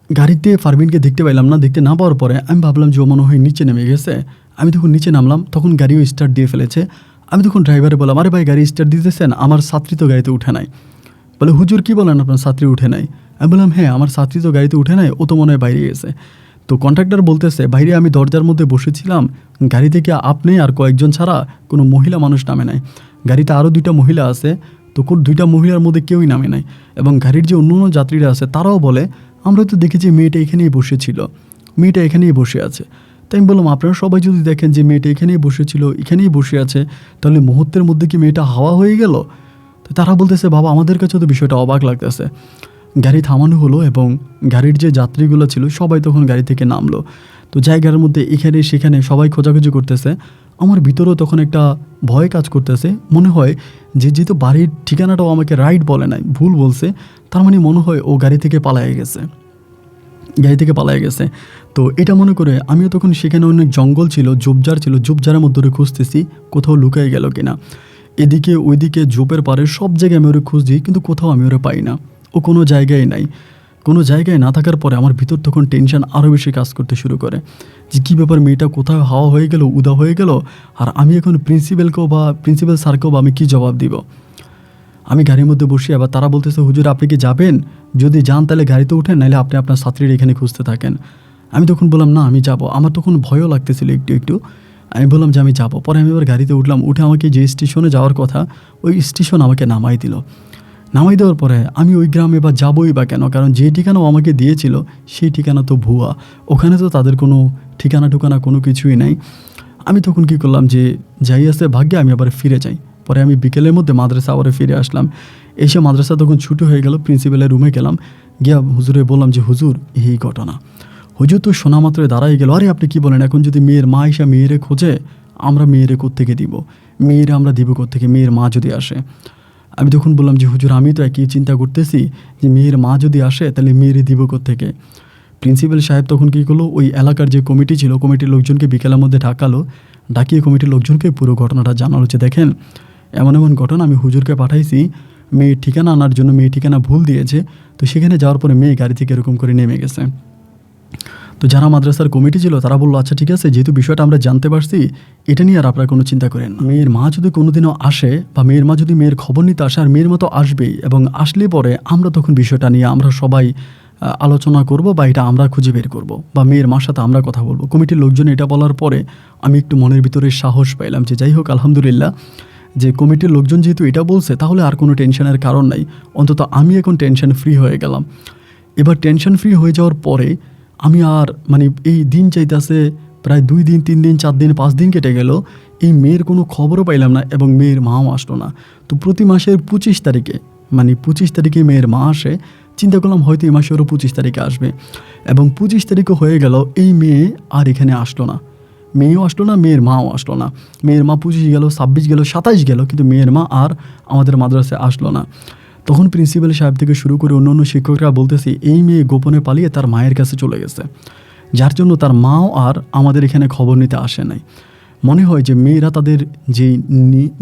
Speaker 1: গাড়িতে ফারবিনকে দেখতে পাইলাম না। দেখতে না পাওয়ার পরে আমি ভাবলাম যে ও মনে হয় নিচে নেমে গেছে। আমি তখন নিচে নামলাম, তখন গাড়িও স্টার্ট দিয়ে ফেলেছে। আমি তখন ড্রাইভারে বললাম আরে ভাই গাড়ি স্টার্ট দিতেছেন, আমার ছাত্রী তো গাড়িতে উঠে নাই। বলে হুজুর কি বলেন আপনার ছাত্রী উঠে নাই? আমি বললাম হ্যাঁ আমার ছাত্রী তো গাড়িতে উঠে নাই, ও তো মনে হয় বাইরে গেছে। তো কন্ট্রাক্টর বলতেছে বাইরে আমি দরজার মধ্যে বসেছিলাম, গাড়ি থেকে আপনি আর কয়েকজন ছাড়া কোনো মহিলা মানুষ নামে নাই। গাড়িতে আরও 2টা মহিলা আছে, তো 2টা মহিলার মধ্যে কেউই নামে নাই। এবং গাড়ির যে অন্য যাত্রীরা আছে তারাও বলে আমরা তো দেখেছি মেয়েটা এখানেই বসেছিল, মেয়েটা এখানেই বসে আছে। তাই আমি বললাম আপনারা সবাই যদি দেখেন যে মেয়েটা এখানেই বসেছিল, এখানেই বসে আছে, তাহলে মুহূর্তের মধ্যে কি মেয়েটা হাওয়া হয়ে গেল? তো তারা বলতেছে বাবা আমাদের কাছে তো বিষয়টা অবাক লাগতেছে। গাড়ি থামানো হলো এবং গাড়ির যে যাত্রীগুলো ছিল সবাই তখন গাড়ি থেকে নামলো। তো জায়গার মধ্যে এখানে সেখানে সবাই খোঁজাখুঁজি করতেছে। আমার ভিতরেও তখন একটা ভয় কাজ করতেছে, মনে হয় যে যেহেতু বাড়ির ঠিকানাটাও আমাকে রাইট বলে নাই, ভুল বলছে, তার মনে হয় ও গাড়ি থেকে পালায়ে গেছে। তো এটা মনে করে আমিও তখন সেখানে অনেক জঙ্গল ছিল, ঝোপঝাড় ছিল, ঝোপঝাড়ের মধ্যে খুঁজতেছি কোথাও লুকিয়ে গেল কিনা। এদিকে ওইদিকে ঝোপের পাড়ে সব জায়গায় আমি ওরে খুঁজছি, কিন্তু কোথাও আমি ওরে পাই না। ও কোনো জায়গায় নাই। কোনো জায়গায় না থাকার পরে আমার ভিতর তখন টেনশন আরও বেশি কাজ করতে শুরু করে যে কী ব্যাপার, মেয়েটা কোথাও হাওয়া হয়ে গেল, উদা হয়ে গেল, আর আমি এখন প্রিন্সিপাল স্যারকেও বা আমি কী জবাব দিব। আমি গাড়ির মধ্যে বসি, আবার তারা বলতেছে হুজুর আপনি কি যাবেন? যদি যান তাহলে গাড়িতে উঠেন, নাহলে আপনি আপনার ছাত্রীর এখানে খুঁজতে থাকেন। আমি তখন বললাম না আমি যাব। আমার তখন ভয়ও লাগতেছিল একটু। আমি বললাম যে আমি যাব। পরে আমি এবার গাড়িতে উঠলাম, উঠে আমাকে যে স্টেশনে যাওয়ার কথা ওই স্টেশন আমাকে নামাই দিল। নামাই দেওয়ার পরে আমি ওই গ্রামে বা যাবোই বা কেন, কারণ যে ঠিকানা ও আমাকে দিয়েছিল সেই ঠিকানা তো ভুয়া, ওখানে তো তাদের কোনো ঠিকানা ঠিকানা কোনো কিছুই নাই। আমি তখন কী করলাম যে যাই আছে ভাগ্যে, আমি আবার ফিরে যাই। পরে আমি বিকেলের মধ্যে মাদ্রাসা আবার ফিরে আসলাম। এসে মাদ্রাসা তখন ছুটি হয়ে গেল, প্রিন্সিপালের রুমে গেলাম, গিয়া হুজুরে বললাম যে হুজুর এই ঘটনা। হুজুর তো শোনা মাত্রই দাঁড়াই গেল, আরে আপনি কি বলেন, এখন যদি মেয়ের মা এসে মেয়েরে খোঁজে আমরা মেয়েরে কোত্থেকে দিব, মেয়েরা আমরা দিব কোত্থেকে, মেয়ের মা যদি আসে। আমি তখন বললাম যে হুজুর আমি তো একই চিন্তা করতেছি যে মেয়ের মা যদি আসে তাহলে মেয়েরে দিব কোত্থেকে। প্রিন্সিপাল সাহেব তখন কী করলো, ওই এলাকার যে কমিটি ছিল কমিটির লোকজনকে বিকেলের মধ্যে ডাকালো, ডাকিয়ে কমিটির লোকজনকে পুরো ঘটনাটা জানালো যে দেখেন এমন এমন ঘটনা, আমি হুজুরকে পাঠাইছি মেয়ের ঠিকানা আনার জন্য, মেয়ের ঠিকানা ভুল দিয়েছে, তো সেখানে যাওয়ার পরে মেয়ে গাড়ি থেকে এরকম করে নেমে গেছে। তো যারা মাদ্রাসার কমিটি ছিল তারা বললো আচ্ছা ঠিক আছে, যেহেতু বিষয়টা আমরা জানতে পারছি এটা নিয়ে আর আপনারা কোনো চিন্তা করেন না। মেয়ের মা যদি কোনোদিনও আসে বা মেয়ের মা যদি মেয়ের খবর নিতে আসে, আর মেয়ের মা তো আসবেই, এবং আসলে পরে আমরা তখন বিষয়টা নিয়ে আমরা সবাই আলোচনা করব বা এটা আমরা খুঁজে বের করব বা মেয়ের মার সাথে আমরা কথা বলবো। কমিটির লোকজন এটা বলার পরে আমি একটু মনের ভিতরে সাহস পাইলাম যে যাই হোক আলহামদুলিল্লাহ, যে কমিটির লোকজন যেহেতু এটা বলছে তাহলে আর কোনো টেনশনের কারণ নাই, অন্তত আমি এখন টেনশন ফ্রি হয়ে গেলাম। এবার টেনশন ফ্রি হয়ে যাওয়ার পরে আমি আর এই দিন চাইতেছে প্রায় 2 দিন 3 দিন 4 দিন 5 দিন কেটে গেল, এই মেয়ের কোনো খবরও পাইলাম না এবং মেয়ের মাও আসলো না। তো প্রতি মাসের 25 তারিখে 25 তারিখে মেয়ের মা আসে, চিন্তা করলাম হয়তো এই মাসেরও 25 তারিখে আসবে, এবং 25 তারিখও হয়ে গেল, এই মেয়ে আর এখানে আসলো না। মেয়েও আসলো না, মেয়ের মাও আসলো না। মেয়ের মা 25 গেল, 26 গেল, 27 গেল, কিন্তু মেয়ের মা আর আমাদের মাদ্রাসায় আসলো না। তখন প্রিন্সিপাল সাহেব থেকে শুরু করে অন্য অন্য শিক্ষকরা বলতেছে এই মেয়ে গোপনে পালিয়ে তার মায়ের কাছে চলে গেছে, যার জন্য তার মাও আর আমাদের এখানে খবর নিতে আসে নাই। মনে হয় যে মেয়েরা তাদের যেই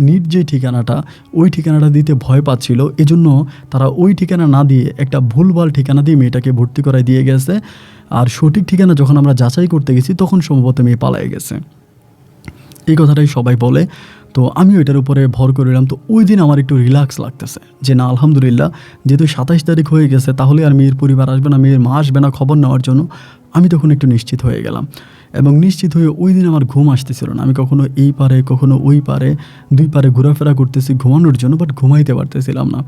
Speaker 1: নিট যে ঠিকানাটা ওই ঠিকানাটা দিতে ভয় পাচ্ছিল, এজন্য তারা ওই ঠিকানা না দিয়ে একটা ভুলভাল ঠিকানা দিয়ে মেয়েটাকে ভর্তি করায় দিয়ে গেছে, আর সঠিক ঠিকানা যখন আমরা যাচাই করতে গেছি তখন সম্ভবত মেয়ে পালায়ে গেছে। এই কথাটাই সবাই বলে। তো আমি ওইটার উপরে ভর করিলাম। তো ওই দিন আমার একটু রিল্যাক্স লাগতেছে যে না আলহামদুলিল্লাহ, যেহেতু 27 তারিখ হয়ে গেছে তাহলে আর মেয়ের পরিবার আসবে না, মেয়ের মা আসবে না খবর নেওয়ার জন্য। আমি তখন একটু নিশ্চিত হয়ে গেলাম, এবং নিশ্চিত হয়ে ওই দিন আমার ঘুম আসতেছিল না। আমি কখনো এই পারে কখনো ওই পারে 2 পারে ঘোরাফেরা করতেছি ঘুমানোর জন্য, বাট ঘুমাইতে পারতেছিলাম না।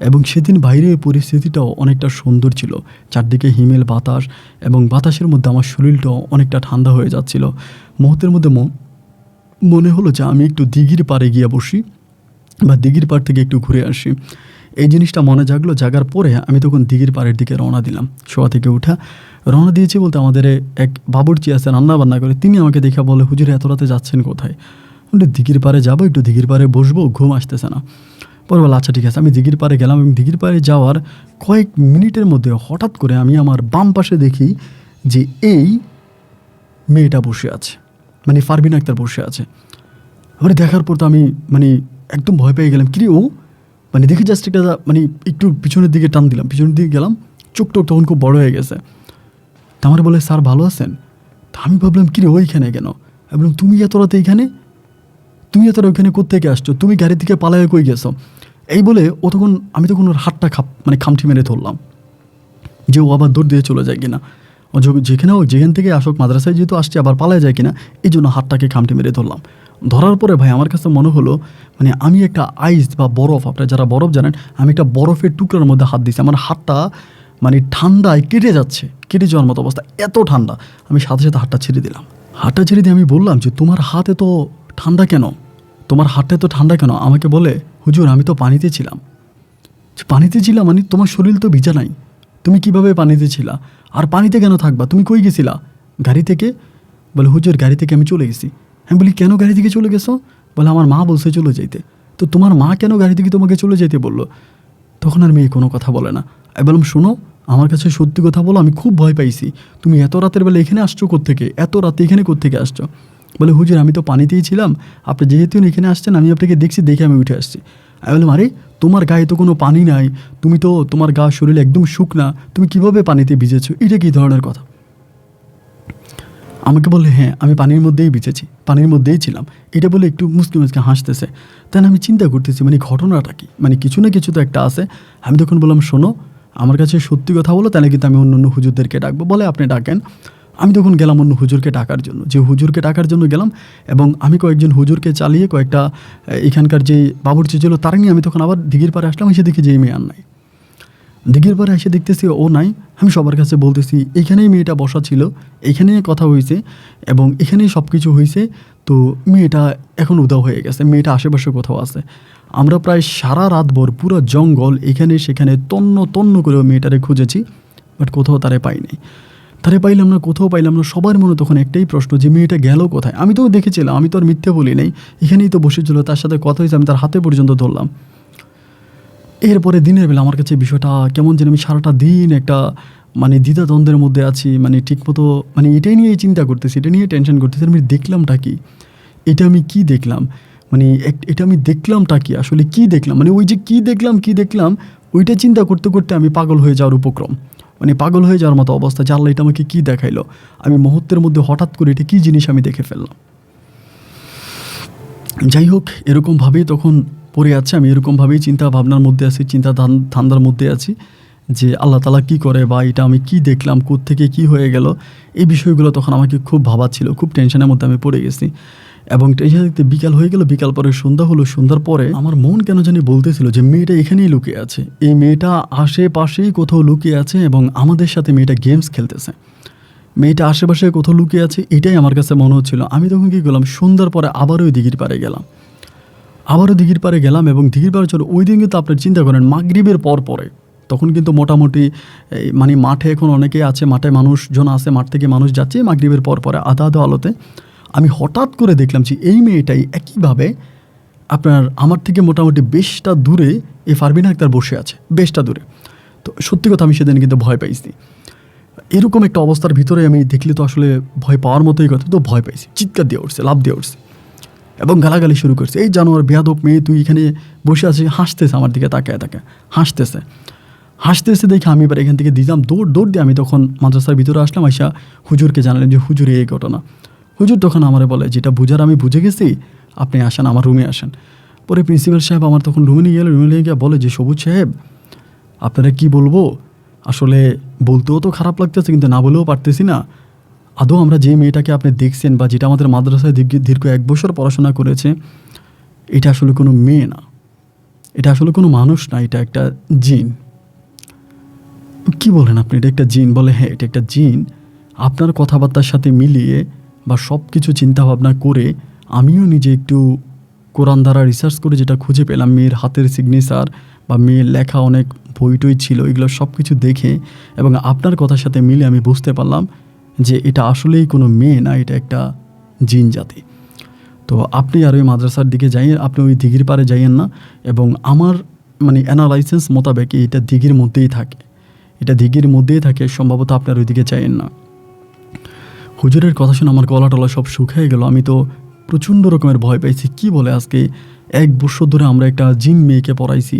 Speaker 1: এবং সেদিন বাইরের পরিস্থিতিটাও অনেকটা সুন্দর ছিল, চারদিকে হিমেল বাতাস, এবং বাতাসের মধ্যে আমার শরীরটাও অনেকটা ঠান্ডা হয়ে যাচ্ছিল। মুহূর্তের মধ্যে মনে হলো যে আমি একটু দিঘির পাড়ে গিয়ে বসি বা দিঘির পাড় থেকে একটু ঘুরে আসি। এই জিনিসটা মনে জাগলো, জাগার পরে আমি তখন দিঘির পাড়ের দিকে রওনা দিলাম। শোয়া থেকে উঠা রওনা দিয়েছি বলতে আমাদের এক বাবুর্চি আছে রান্না বান্না করে, তিনি আমাকে দেখে বলে হুজুর এত রাতে যাচ্ছেন কোথায়? দিঘির পাড়ে যাবো, একটু দিঘির পাড়ে বসবো, ঘুম আসতেছে না। পরে বলে আচ্ছা ঠিক আছে। আমি দিঘির পাড়ে গেলাম, এবং দিঘির পাড়ে যাওয়ার কয়েক মিনিটের মধ্যে হঠাৎ করে আমি আমার বাম পাশে দেখি যে এই মেয়েটা বসে আছে, ফারবিন আক্তার বসে আছে। এবারে দেখার পর তো আমি একদম ভয় পেয়ে গেলাম, কিরে ও দেখে জাস্ট একটা একটু পিছনের দিকে টান দিলাম, পিছনের দিকে গেলাম, চোখ টোক তখন খুব বড় হয়ে গেছে। তা আমার বলে স্যার ভালো আছেন? তা আমি ভাবলাম কিরে ওইখানে কেন? আমি বললাম তুমি এত রাতে এইখানে, তুমি এত ওইখানে কোত্থেকে আসছো, তুমি গাড়ি থেকে পালায়ে কই গেছো? এই বলে আমি তখন ওর হাতটা খামঠি মেরে ধরলাম যে ও আবার দৌড় দিয়ে চলে যায় কিনা, ও যেখান থেকে আসুক মাদ্রাসায় যেহেতু আসছে আবার পালায় যায় কিনা, এই জন্য হাতটাকে খামটি মেরে ধরলাম। ধরার পরে ভাই আমার কাছে মনে হলো আমি একটা আইস বা বরফ, আপনারা যারা বরফ জানেন, আমি একটা বরফের টুকরার মধ্যে হাত দিয়েছি। আমার হাতটা ঠান্ডায় কেটে যাচ্ছে, কেটে যাওয়ার মতো অবস্থা, এত ঠান্ডা। আমি সাথে সাথে হাতটা ছেড়ে দিলাম। হাতটা ছেড়ে দিয়ে আমি বললাম যে তোমার হাতে তো ঠান্ডা কেন, তোমার হাতটা তো ঠান্ডা কেন? আমাকে বলে হুজুর আমি তো পানিতে ছিলাম। পানিতে ছিলাম তোমার শরীর তো ভিজা নাই, তুমি কিভাবে পানিতে ছিলা? আর পানিতে কেন থাকবা? তুমি কই গেছিলা? গাড়ি থেকে? বলে হুজুর গাড়ি থেকে আমি চলে গেছি। আমি বলি কেন গাড়ি থেকে চলে গেছো? বলে আমার মা বলছে চলে যাইতে। তো তোমার মা কেন গাড়ি থেকে তোমাকে চলে যেতে বললো? তখন আর মেয়ে কোনো কথা বলে না। আমি বললাম শোনো, আমার কাছে সত্যি কথা বলো, আমি খুব ভয় পাইছি। তুমি এত রাতের বেলা এখানে আসছো কোত্থেকে? এত রাতে এখানে কোত্থেকে আসছো? বলে হুজুর আমি তো পানিতেই ছিলাম, আপনি যেহেতু এখানে আসছেন আমি আপনাকে দেখছি, দেখে আমি উঠে আসছি। আমি বললাম আরে তোমার গায়ে তো কোনো পানি নাই, তুমি তো তোমার গা শরীর একদম শুকনা, তুমি কিভাবে পানিতে ভিজেছো? এটা কী ধরনের কথা? আমাকে বলে হ্যাঁ আমি পানির মধ্যেই ভিজেছি, পানির মধ্যেই ছিলাম। এটা বলে একটু মুচকে মুচকে হাসতেছে। তাই আমি চিন্তা করতেছি ঘটনাটা কি, কিছু না কিছু তো একটা আছে। আমি তখন বললাম শোনো, আমার কাছে সত্যি কথা বলো, তাহলে কিন্তু আমি অন্য অন্য হুজুরদেরকে ডাকবো। বলে আপনি ডাকেন। আমি তখন গেলাম অন্য হুজুরকে ডাকার জন্য, যে হুজুরকে ডাকার জন্য গেলাম, এবং আমি কয়েকজন হুজুরকে চালিয়ে কয়েকটা এখানকার যে বাবুর্চি ছিল তারা নিয়ে আমি তখন আবার দিঘির পাড়ে আসলাম। এসে দেখি যে এই মেয়ে আর নাই। দিঘির পাড়ে এসে দেখতেছি ও নাই। আমি সবার কাছে বলতেছি এইখানেই মেয়েটা বসা ছিল, এইখানেই কথা হয়েছে এবং এখানেই সব কিছু হয়েছে, তো মেয়েটা এখন উধাও হয়ে গেছে, মেয়েটা আশেপাশে কোথাও আছে। আমরা প্রায় সারা রাতভর পুরো জঙ্গল এখানে সেখানে তন্ন তন্ন করে মেয়েটারে খুঁজেছি, বাট কোথাও তারে পাইনি। তারে পাইলাম না, কোথাও পাইলাম না। সবার মনে তখন একটাই প্রশ্ন যে মেয়েটা গেল কোথায়। আমি তো দেখেছিলাম, আমি তো আর মিথ্যে বলি নাই, এখানেই তো বসেছিল, তার সাথে কথা হয়েছে, আমি তার হাতে পর্যন্ত ধরলাম। এরপরে দিনের বেলা আমার কাছে বিষয়টা কেমন যেন, আমি সারাটা দিন একটা মানে দ্বিধাদ্বন্দ্বের মধ্যে আছি, মানে ঠিকমতো মানে এটাই নিয়ে চিন্তা করতেছি, এটা নিয়ে টেনশন করতেছি। আমি দেখলামটা কি, এটা আমি কি দেখলাম, মানে এটা আমি দেখলামটা কি, আসলে কি দেখলাম, মানে ওই যে কি দেখলাম ওইটা চিন্তা করতে করতে আমি পাগল হয়ে যাওয়ার উপক্রম, মানে পাগল হয়ে যাওয়ার মতো অবস্থা। যে আল্লাহ এটা আমাকে কী দেখাইলো, আমি মুহূর্তের মধ্যে হঠাৎ করে এটা কী জিনিস আমি দেখে ফেললাম। যাই হোক, এরকমভাবেই তখন পড়ে আছে, আমি এরকমভাবেই চিন্তা ভাবনার মধ্যে আছি, চিন্তা ধান্দার মধ্যে আছি যে আল্লাহ তাআলা কী করে, বা এটা আমি কি দেখলাম, কোত্থেকে কি হয়ে গেল, এই বিষয়গুলো তখন আমাকে খুব ভাবাচ্ছিল, খুব টেনশনের মধ্যে আমি পড়ে গেছি। এবং টেনশন দেখতে বিকাল হয়ে গেল, বিকাল পরে সন্ধ্যা হলো, সন্ধ্যার পরে আমার মন কেন জানি বলতেছিল যে মেয়েটা এখানেই লুকিয়ে আছে, এই মেয়েটা আশেপাশেই কোথাও লুকিয়ে আছে এবং আমাদের সাথে মেয়েটা গেমস খেলতেছে, মেয়েটা আশেপাশে কোথাও লুকিয়ে আছে, এটাই আমার কাছে মনে হচ্ছিল। আমি তখন কী করলাম, সন্ধ্যার পরে আবারও দিঘির পাড়ে গেলাম এবং দিঘির পাড়ে চলো। ওই দিন কিন্তু আপনার চিন্তা করেন মাগরিবের পর পরে, তখন কিন্তু মোটামুটি মানে মাঠে এখন অনেকেই আছে, মাঠে মানুষজন আছে, মাঠ থেকে মানুষ যাচ্ছে মাগরিবের পর পরে আধা আধা আলোতে। আমি হঠাৎ করে দেখলাম যে এই মেয়েটাই একইভাবে আপনার আমার থেকে মোটামুটি বেশটা দূরে এই ফারবিন আক্তার বসে আছে, বেশটা দূরে। তো সত্যি কথা আমি সেদিন কিন্তু ভয় পাইছি। এরকম একটা অবস্থার ভিতরে আমি দেখলে তো আসলে ভয় পাওয়ার মতোই কথা, তো ভয় পাইছি, চিৎকার দিয়ে উঠছে, লাফ দিয়ে উঠছে এবং গালাগালি শুরু করছে, এই জানোয়ার বেয়াদব মেয়ে, তুই এখানে বসে আছিস। হাসতেছে আমার দিকে তাকায় হাসতেছে দেখে আমি এবার এখান থেকে দিলাম দৌড় দিয়ে আমি তখন মাদ্রাসার ভিতরে আসলাম। আইসা হুজুরকে জানালেন যে হুজুর এই ঘটনা। হুজুর তখন আমারে বলে, যেটা বুঝার আমি বুঝে গেছি, আপনি আসেন আমার রুমে আসেন। পরে প্রিন্সিপাল সাহেব আমার তখন রুমে নিয়ে গিয়ে বলে যে সবুজ সাহেব, আপনারা কি বলবো, আসলে বলতেও তো খারাপ লাগতেছে কিন্তু না বলেও পারতেছি না। আদৌ আমরা যে মেয়েটাকে আপনি দেখছেন বা যেটা আমাদের মাদ্রাসায় দীর্ঘ 1 বছর পড়াশোনা করেছে, এটা আসলে কোনো মেয়ে না, এটা আসলে কোনো মানুষ না, এটা একটা জিন। কি বলেন আপনি, এটা একটা জিন? বলে হ্যাঁ, এটা একটা জিন। আপনার কথাবার্তার সাথে মিলিয়ে বা সব কিছু চিন্তাভাবনা করে আমিও নিজে একটু কোরআন দ্বারা রিসার্চ করে যেটা খুঁজে পেলাম, মেয়ের হাতের সিগনেচার বা মেয়ের লেখা অনেক বই ছিল, এগুলো সব কিছু দেখে এবং আপনার কথার সাথে মিলে আমি বুঝতে পারলাম যে এটা আসলেই কোনো মেয়ে না, এটা একটা জিন জাতি। তো আপনি আর ওই মাদ্রাসার দিকে যাইয়েন, আপনি ওই দিঘির পাড়ে যাইয়েন না, এবং আমার মানে অ্যানালাইসিস মোতাবেক এটা দিঘির মধ্যেই থাকে, সম্ভবত আপনার ওই দিকে যাইয়েন না। হুজুরের কথা শুনে আমার গলা টলা সব শুকিয়ে গেল। আমি তো প্রচণ্ড রকমের ভয় পাইছি। কি বলে, আজকে 1 বছর ধরে আমরা একটা জিন মেয়েকে পড়াইছি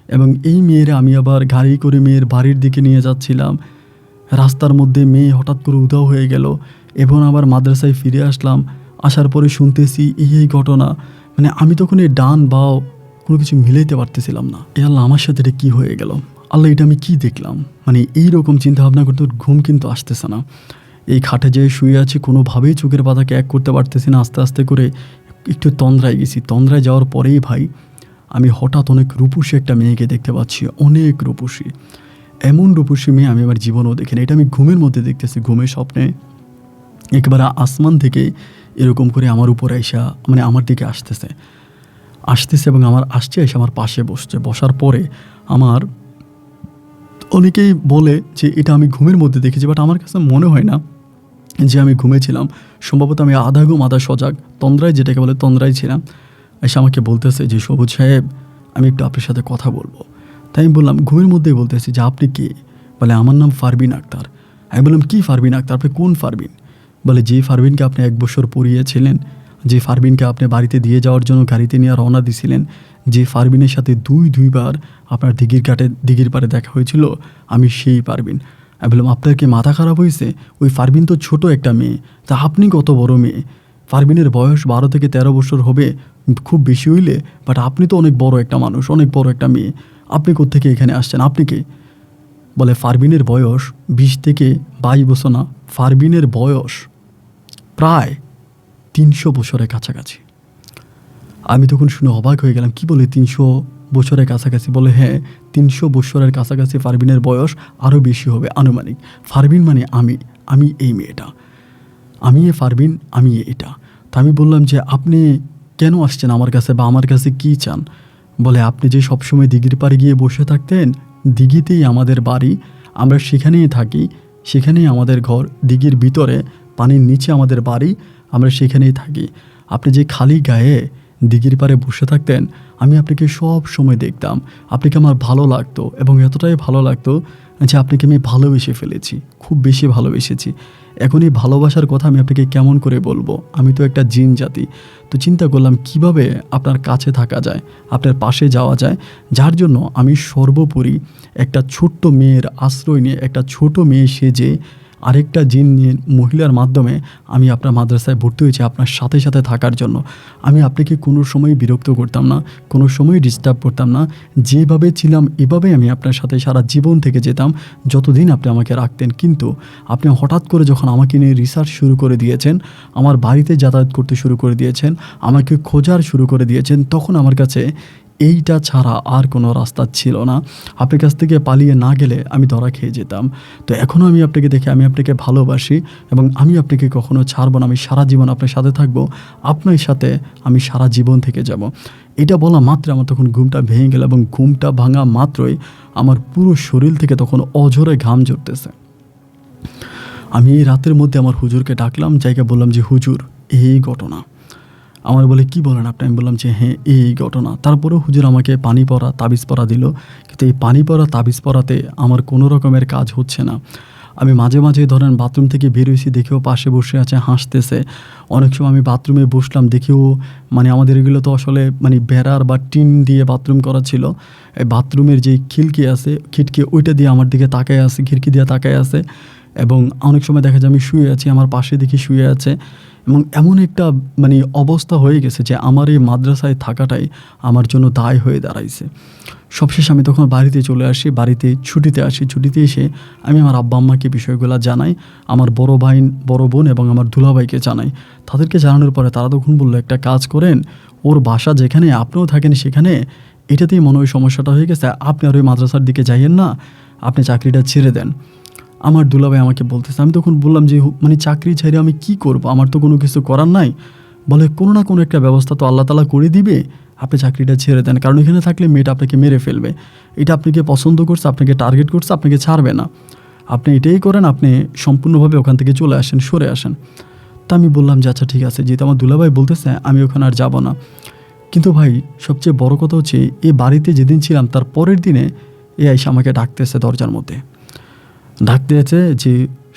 Speaker 1: এবং এই মেয়েরা আমি আবার গাড়ি করে মেয়ের বাড়ির দিকে নিয়ে যাচ্ছিলাম। রাস্তার মধ্যে মেয়ে হঠাৎ করে উধাও হয়ে গেল এবং আবার মাদ্রাসায় ফিরে আসলাম। আসার পরে শুনতেছি এই ঘটনা, মানে আমি তখন এই ডান বাও কোনো কিছু মিলাইতে পারতেছিলাম না। এ আল্লাহ, আমার সাথে এটা কী হয়ে গেল, আল্লাহ এটা আমি কি দেখলাম, মানে এইরকম চিন্তাভাবনা করতে ঘুম কিন্তু আসতেছে না। এই খাটে যেয়ে শুয়ে আছি, কোনোভাবেই চোখের পাতাকে এক করতে পারতেছি না। আস্তে আস্তে করে একটু তন্দ্রায় গেছি। তন্দ্রায় যাওয়ার পরেই ভাই আমি হঠাৎ অনেক রূপসী একটা মেয়েকে দেখতে পাচ্ছি, অনেক রূপসী, এমন রূপসী মেয়ে আমি আমার জীবনেও দেখিনি। এটা আমি ঘুমের মধ্যে দেখতেছি, ঘুমের স্বপ্নে একেবারে আসমান থেকে এরকম করে আমার উপরে এসে মানে আমার দিকে আসতেছে এবং এসে আমার পাশে বসার পরে আমার অনেকেই বলে যে এটা আমি ঘুমের মধ্যে দেখেছি, বাট আমার কাছে মনে হয় না যে আমি ঘুমেছিলাম। সম্ভবত আমি আধা ঘুম আধা সজাগ, তন্দ্রায়, যেটাকে বলে তন্দ্রায় ছিলাম। এসে আমাকে বলতেছে যে সবুজ সাহেব, আমি একটু আপনার সাথে কথা বলবো। তাই আমি বললাম, ঘুমের মধ্যেই বলতেছি যে আপনি কে? বলে আমার নাম ফারবিন আক্তার। আমি বললাম, কি ফারবিন আক্তার? আপনি কোন ফারবিন? বলে যে ফারবিনকে আপনি 1 বছর পড়িয়েছিলেন, যে ফারবিনকে আপনি বাড়িতে দিয়ে যাওয়ার জন্য গাড়িতে নিয়ে রওনা দিছিলেন, যে ফারবিনের সাথে দুইবার আপনার দিঘির পাড়ে দেখা হয়েছিল, আমি সেই ফারবিন। আমি বললাম, আপনার কি মাথা খারাপ হয়েছে? ওই ফারবিন তো ছোট একটা মেয়ে, তা আপনি কত বড় মেয়ে? ফারবিনের বয়স 12 থেকে 13 বছর হবে খুব বেশি হইলে, বাট আপনি তো অনেক বড় একটা মানুষ, অনেক বড় একটা মেয়ে। আপনি কোত্থেকে এখানে আসছেন? আপনি কে? বলে ফারবিনের বয়স 20 থেকে 22 বছর না, ফারবিনের বয়স প্রায় 300 বছরের কাছাকাছি। আমি তখন শুনে অবাক হয়ে গেলাম, কি বলে 300 বছরের কাছাকাছি? বলে হ্যাঁ, 300 বছরের কাছাকাছি ফারবিনের বয়স, আরও বেশি হবে আনুমানিক। ফারবিন মানে আমি এই মেয়েটা, আমি এ ফারবিন, আমি এটা। তা আমি বললাম যে আপনি কেন আসছেন আমার কাছে, বা আমার কাছে কী চান? বলে আপনি যে সবসময় দিঘির পাড়ে গিয়ে বসে থাকতেন, দিঘিতেই আমাদের বাড়ি, আমরা সেখানেই থাকি, সেখানেই আমাদের ঘর, দিঘির ভিতরে পানির নিচে আমাদের বাড়ি, আমরা সেখানেই থাকি। আপনি যে খালি গায়ে দিঘির পাড়ে বসে থাকতেন, আমি আপনাকে সব সময় দেখতাম, আপনাকে আমার ভালো লাগতো, এবং এতটাই ভালো লাগতো যে আপনাকে আমি ভালোবেসে ফেলেছি, খুব বেশি ভালোবেসেছি। এখন এই ভালোবাসার কথা আমি আপনাকে কেমন করে বলবো? আমি তো একটা জিন জাতি। তো চিন্তা করলাম কিভাবে আপনার কাছে থাকা যায়, আপনার পাশে যাওয়া যায়, যার জন্য আমি সর্বোপরি একটা ছোট্ট মেয়ের আশ্রয় নিয়ে, একটা ছোট মেয়ে সেজে আরেকটা জিন নিয়ে মহিলার মাধ্যমে আমি আপনার মাদ্রাসায় ভর্তি হয়েছি আপনার সাথে সাথে থাকার জন্য। আমি আপনাকে কোনো সময় বিরক্ত করতাম না, কোনো সময় ডিস্টার্ব করতাম না। যেভাবে ছিলাম এভাবেই আমি আপনার সাথে সারা জীবন থেকে যেতাম, যতদিন আপনি আমাকে রাখতেন। কিন্তু আপনি হঠাৎ করে যখন আমাকে নিয়ে রিসার্চ শুরু করে দিয়েছেন, আমার বাড়িতে যাতায়াত করতে শুরু করে দিয়েছেন, আমাকে খোঁজার শুরু করে দিয়েছেন, তখন আমার কাছে এইটা ছাড়া আর কোনো রাস্তা ছিল না। আপনার কাছ থেকে পালিয়ে না গেলে আমি ধরা খেয়ে যেতাম। তো এখনও আমি আপনাকে দেখে, আমি আপনাকে ভালোবাসি, এবং আমি আপনাকে কখনো ছাড়বো না। আমি সারা জীবন আপনার সাথে থাকবো, আপনার সাথে আমি সারা জীবন থেকে যাব। এটা বলা মাত্র আমার তখন ঘুমটা ভেঙে গেল, এবং ঘুমটা ভাঙা মাত্রই আমার পুরো শরীর থেকে তখন অঝরে ঘাম ঝরতেছে। আমি এই রাতের মধ্যে আমার হুজুরকে ডাকলাম, জায়গা বললাম যে হুজুর এই ঘটনা। আমার বলে কি বলেন আপনি? আমি বললাম যে হ্যাঁ এই ঘটনা। তারপরেও হুজুর আমাকে পানি পড়া তাবিজ পড়া দিল, কিন্তু এই পানি পড়া তাবিজ পড়াতে আমার কোনো রকমের কাজ হচ্ছে না। আমি মাঝে মাঝে ধরেন বাথরুম থেকে বের হয়েছি, দেখেও পাশে বসে আছে, হাসতেছে। অনেক সময় আমি বাথরুমে বসলাম, দেখেও মানে আমাদের এগুলো তো আসলে মানে বেড়ার বা টিন দিয়ে বাথরুম করা ছিল, এই বাথরুমের যে খিটকি ওইটা দিয়ে আমার দিকে তাকায় আছে, খিড়কি দিয়ে তাকায় আছে। এবং অনেক সময় দেখা যায় আমি শুয়ে আছি, আমার পাশে দেখি শুয়ে আছে। এবং এমন একটা মানে অবস্থা হয়ে গেছে যে আমার এই মাদ্রাসায় থাকাটাই আমার জন্য দায় হয়ে দাঁড়াইছে। সবশেষে আমি তখন বাড়িতে চলে আসি, বাড়িতে ছুটিতে আসি। ছুটিতে এসে আমি আমার আব্বা আম্মাকে বিষয়গুলো জানাই, আমার বড় ভাই, বড় বোন এবং আমার দুলাভাইকে জানাই। তাদেরকে জানানোর পরে তারা তখন বললো, একটা কাজ করেন, ওর বাসা যেখানে আপনিও থাকেন সেখানে, এটাতেই মনে হয় সমস্যাটা হয়ে গেছে, আপনি আর ওই মাদ্রাসার দিকে যাইয়েন না, আপনি চাকরিটা ছেড়ে দেন। আমার দুলাভাই আমাকে বলতেছে। আমি তখন বললাম যে মানে চাকরি ছেড়ে আমি কি করব, আমার তো কোনো কিছু করার নাই। বলে কোনো না কোনো একটা ব্যবস্থা তো আল্লাহ তাআলা করে দিবে, আপনি চাকরিটা ছেড়ে দেন, কারণ এখানে থাকলে মেয়েটা আপনাকে মেরে ফেলবে, এটা আপনাকে পছন্দ করছে, আপনাকে টার্গেট করছে, আপনাকে ছাড়বে না, আপনি এটাই করেন, আপনি সম্পূর্ণভাবে ওখান থেকে চলে আসেন, সরে আসেন। তা আমি বললাম যে আচ্ছা ঠিক আছে, যেহেতু আমার দুলাভাই বলতেছে আমি ওখানে আর যাব না। কিন্তু ভাই সবচেয়ে বড় কথা হচ্ছে, এই বাড়িতে যেদিন ছিলাম তার পরের দিনে এ আইসা আমাকে ডাকতেছে, দরজার মধ্যে ডাক দিয়েছে যে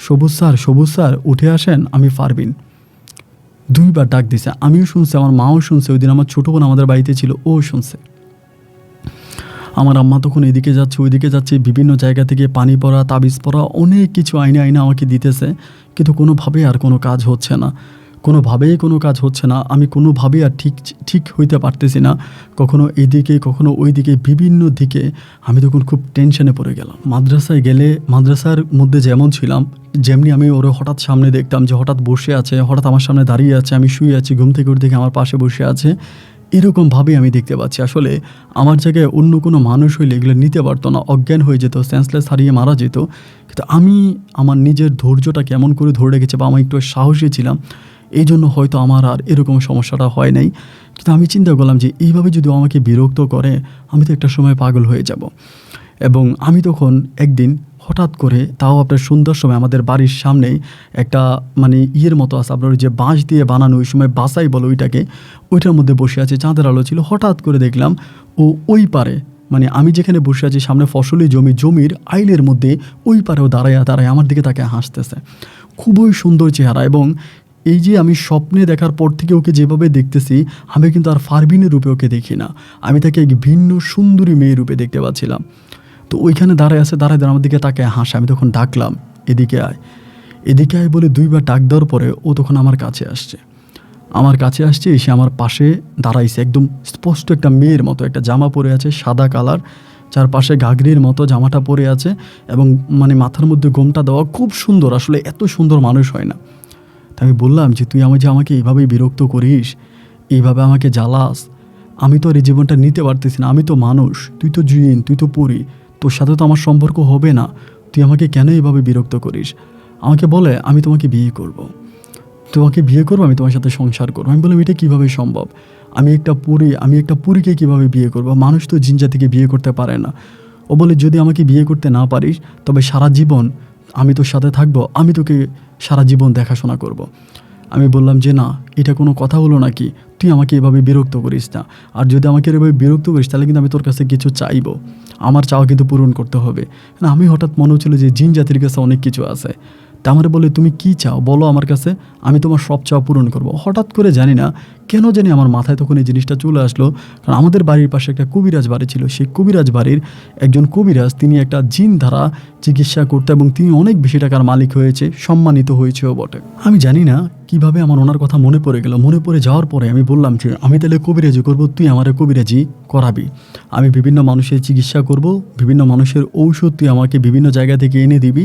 Speaker 1: সবুজ স্যার উঠে আসেন, আমি ফারবিন। 2 বার ডাক দিছে। আমিও শুনছি, আমার মাও শুনছে, ওই দিন আমার ছোটো বোন আমাদের বাড়িতে ছিল, ও শুনছে। আমার আম্মা তখন এদিকে যাচ্ছে ওইদিকে যাচ্ছে, বিভিন্ন জায়গা থেকে পানি পড়া তাবিজ পড়া অনেক কিছু আইনে আমাকে দিতেছে, কিন্তু কোনোভাবেই আর কোনো কাজ হচ্ছে না, কোনোভাবেই কোনো কাজ হচ্ছে না। আমি কোনোভাবেই আর ঠিক হইতে পারতেছি না, কখনো এইদিকে কখনো ওইদিকে, বিভিন্ন দিকে। আমি তখন খুব টেনশনে পড়ে গেলাম। মাদ্রাসায় গেলে মাদ্রাসার মধ্যে যেমন ছিলাম, যেমনি আমি ওরা হঠাৎ সামনে দেখতাম যে হঠাৎ বসে আছে, হঠাৎ আমার সামনে দাঁড়িয়ে আছে, আমি শুয়ে আছি, ঘুম থেকে উঠে দেখে আমার পাশে বসে আছে, এরকমভাবেই আমি দেখতে পাচ্ছি। আসলে আমার জায়গায় অন্য কোনো মানুষ হইলে এগুলো নিতে পারতো না, অজ্ঞান হয়ে যেত, সেন্সলেস হারিয়ে মারা যেত। কিন্তু আমি আমার নিজের ধৈর্যটা কেমন করে ধরে রেখেছি, বা আমি একটু সাহসী ছিলাম, এই জন্য হয়তো আমার আর এরকম সমস্যাটা হয় নাই। কিন্তু আমি চিন্তা করলাম যে এইভাবে যদি আমাকে বিরক্ত করে, আমি তো একটা সময় পাগল হয়ে যাব। এবং আমি তখন একদিন হঠাৎ করে, তাও আপনার সন্ধ্যার সময়, আমাদের বাড়ির সামনেই একটা মানে ইয়ের মতো আছে, আপনার যে বাঁশ দিয়ে বানানো, ওই সময় বাসাই বলো ওইটাকে, ওইটার মধ্যে বসে আছে, চাঁদের আলো ছিল। হঠাৎ করে দেখলাম ও ওই পারে, মানে আমি যেখানে বসে আছি সামনে ফসলি জমির আইলের মধ্যে ওই পারেও দাঁড়ায় আমার দিকে তাকে হাসতেছে। খুবই সুন্দর চেহারা। এবং এই যে আমি স্বপ্নে দেখার পর থেকে ওকে যেভাবে দেখতেছি, আমি কিন্তু আর ফারবিনের রূপে ওকে দেখি না, আমি তাকে এক ভিন্ন সুন্দরী মেয়ের রূপে দেখতে পাচ্ছিলাম। তো ওইখানে দাঁড়ায় আমার দিকে তাকে হাসে। আমি তখন ডাকলাম, এদিকে আয় বলে 2 বার ডাক দেওয়ার পরে ও তখন আমার কাছে আসছে, এসে আমার পাশে দাঁড়াইছে, একদম স্পষ্ট একটা মেয়ের মতো, একটা জামা পরে আছে সাদা কালার, চারপাশে ঘাগরির মতো জামাটা পরে আছে এবং মানে মাথার মধ্যে গোমটা দেওয়া, খুব সুন্দর, আসলে এত সুন্দর মানুষ হয় না। তা আমি বললাম যে তুই আমাকে এইভাবেই বিরক্ত করিস, এইভাবে আমাকে জ্বালাস, আমি তো আর এই জীবনটা নিতে পারতেছি না, আমি তো মানুষ, তুই তো জিন, তুই তো পড়ি, তোর সাথে তো আমার সম্পর্ক হবে না, তুই আমাকে কেন এইভাবে বিরক্ত করিস। আমাকে বলে আমি তোমাকে বিয়ে করব, আমি তোমার সাথে সংসার করবো। আমি বললাম এটা কীভাবে সম্ভব, আমি একটা পরীকে কীভাবে বিয়ে করব, মানুষ তো জিন জাতিকে বিয়ে করতে পারে না। ও বলে যদি আমাকে বিয়ে করতে না পারিস তবে সারা জীবন আমি তোর সাথে থাকবো, আমি তোকে সারা জীবন দেখাশোনা করব। আমি বললাম যে না, এটা কোনো কথা হলো নাকি, তুই আমাকে এভাবে বিরক্ত করিস না, আর যদি আমাকে এভাবে বিরক্ত করিস তাহলে কিন্তু আমি তোর কাছে কিছু চাইবো, আমার চাওয়া কিন্তু পূরণ করতে হবে না। আমি হঠাৎ মনে হচ্ছিলো যে জিন জাতির কাছে অনেক কিছু আছে। তা আমারে বলে তুমি কি চাও বলো আমার কাছে, আমি তোমার সব চাওয়া পূরণ করব। হঠাৎ করে জানি না কেন জানি আমার মাথায় তখন এই জিনিসটা চলে আসলো, কারণ আমাদের বাড়ির পাশে একটা কবিরাজ বাড়ি ছিল, সেই কবিরাজ বাড়ির একজন কবিরাজ, তিনি একটা জিন দ্বারা চিকিৎসা করতে এবং তিনি অনেক বেশি টাকার মালিক হয়েছে, সম্মানিত হয়েছেও বটে। আমি জানি না কিভাবে আমার ওনার কথা মনে পড়ে গেল। মনে পড়ে যাওয়ার পরে আমি বললাম যে আমি তাহলে কবিরাজি করব, তুই আমার কবিরাজি করাবি, আমি বিভিন্ন মানুষের চিকিৎসা করব, বিভিন্ন মানুষের ঔষধ তুই আমাকে বিভিন্ন জায়গা থেকে এনে দিবি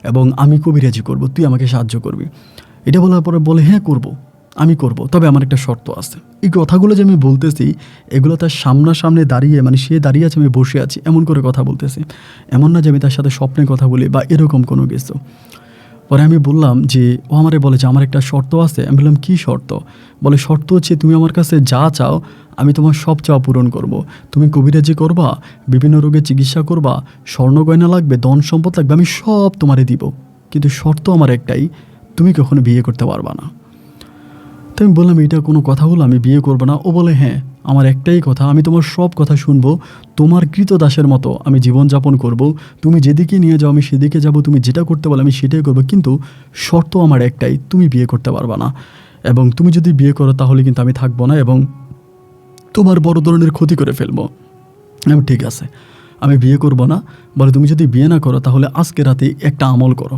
Speaker 1: এবং আমি কবিরাজি করব, তুই আমাকে সাহায্য করবি। এটা বলার পরে বলে হ্যাঁ করব, আমি করব, তবে আমার একটা শর্ত আছে। এই কথাগুলো যে আমি বলতেছি এগুলো তার সামনাসামনি দাঁড়িয়ে, মানে সে দাঁড়িয়ে আছে আমি বসে আছি এমন করে কথা বলতেছি, এমন না যে আমি তার সাথে স্বপ্নে কথা বলি বা এরকম কোনো কিছু। পরে আমি বললাম যে ও আমারে বলে যে আমার একটা শর্ত আছে। আমি বললাম কী শর্ত? বলে শর্ত হচ্ছে তুমি আমার কাছে যা চাও আমি তোমার সব চাওয়া পূরণ করব। তুমি কবিরাজি করবা, বিভিন্ন রোগের চিকিৎসা করবা, স্বর্ণ গয়না লাগবে, ধন সম্পদ লাগবে, আমি সব তোমারে দিব, কিন্তু শর্ত আমার একটাই, তুমি কখনো বিয়ে করতে পারবা না। তো আমি বললাম এটা কোনো কথা হলো, আমি বিয়ে করবো না? ও বলে হ্যাঁ, আমার একটাই কথা, আমি তোমার সব কথা শুনবো, তোমার কৃতদাসের মতো আমি জীবনযাপন করব, তুমি যেদিকে নিয়ে যাও আমি সেদিকে যাব, তুমি যেটা করতে বলো আমি সেটাই করবো, কিন্তু শর্ত আমার একটাই, তুমি বিয়ে করতে পারবা না, এবং তুমি যদি বিয়ে করো তাহলে কিন্তু আমি থাকবো না এবং তোমার বড় ধরনের ক্ষতি করে ফেলবো। আমি ঠিক আছে, আমি বিয়ে করব না। বলে তুমি যদি বিয়ে না করো তাহলে আজকে রাতে একটা আমল করো,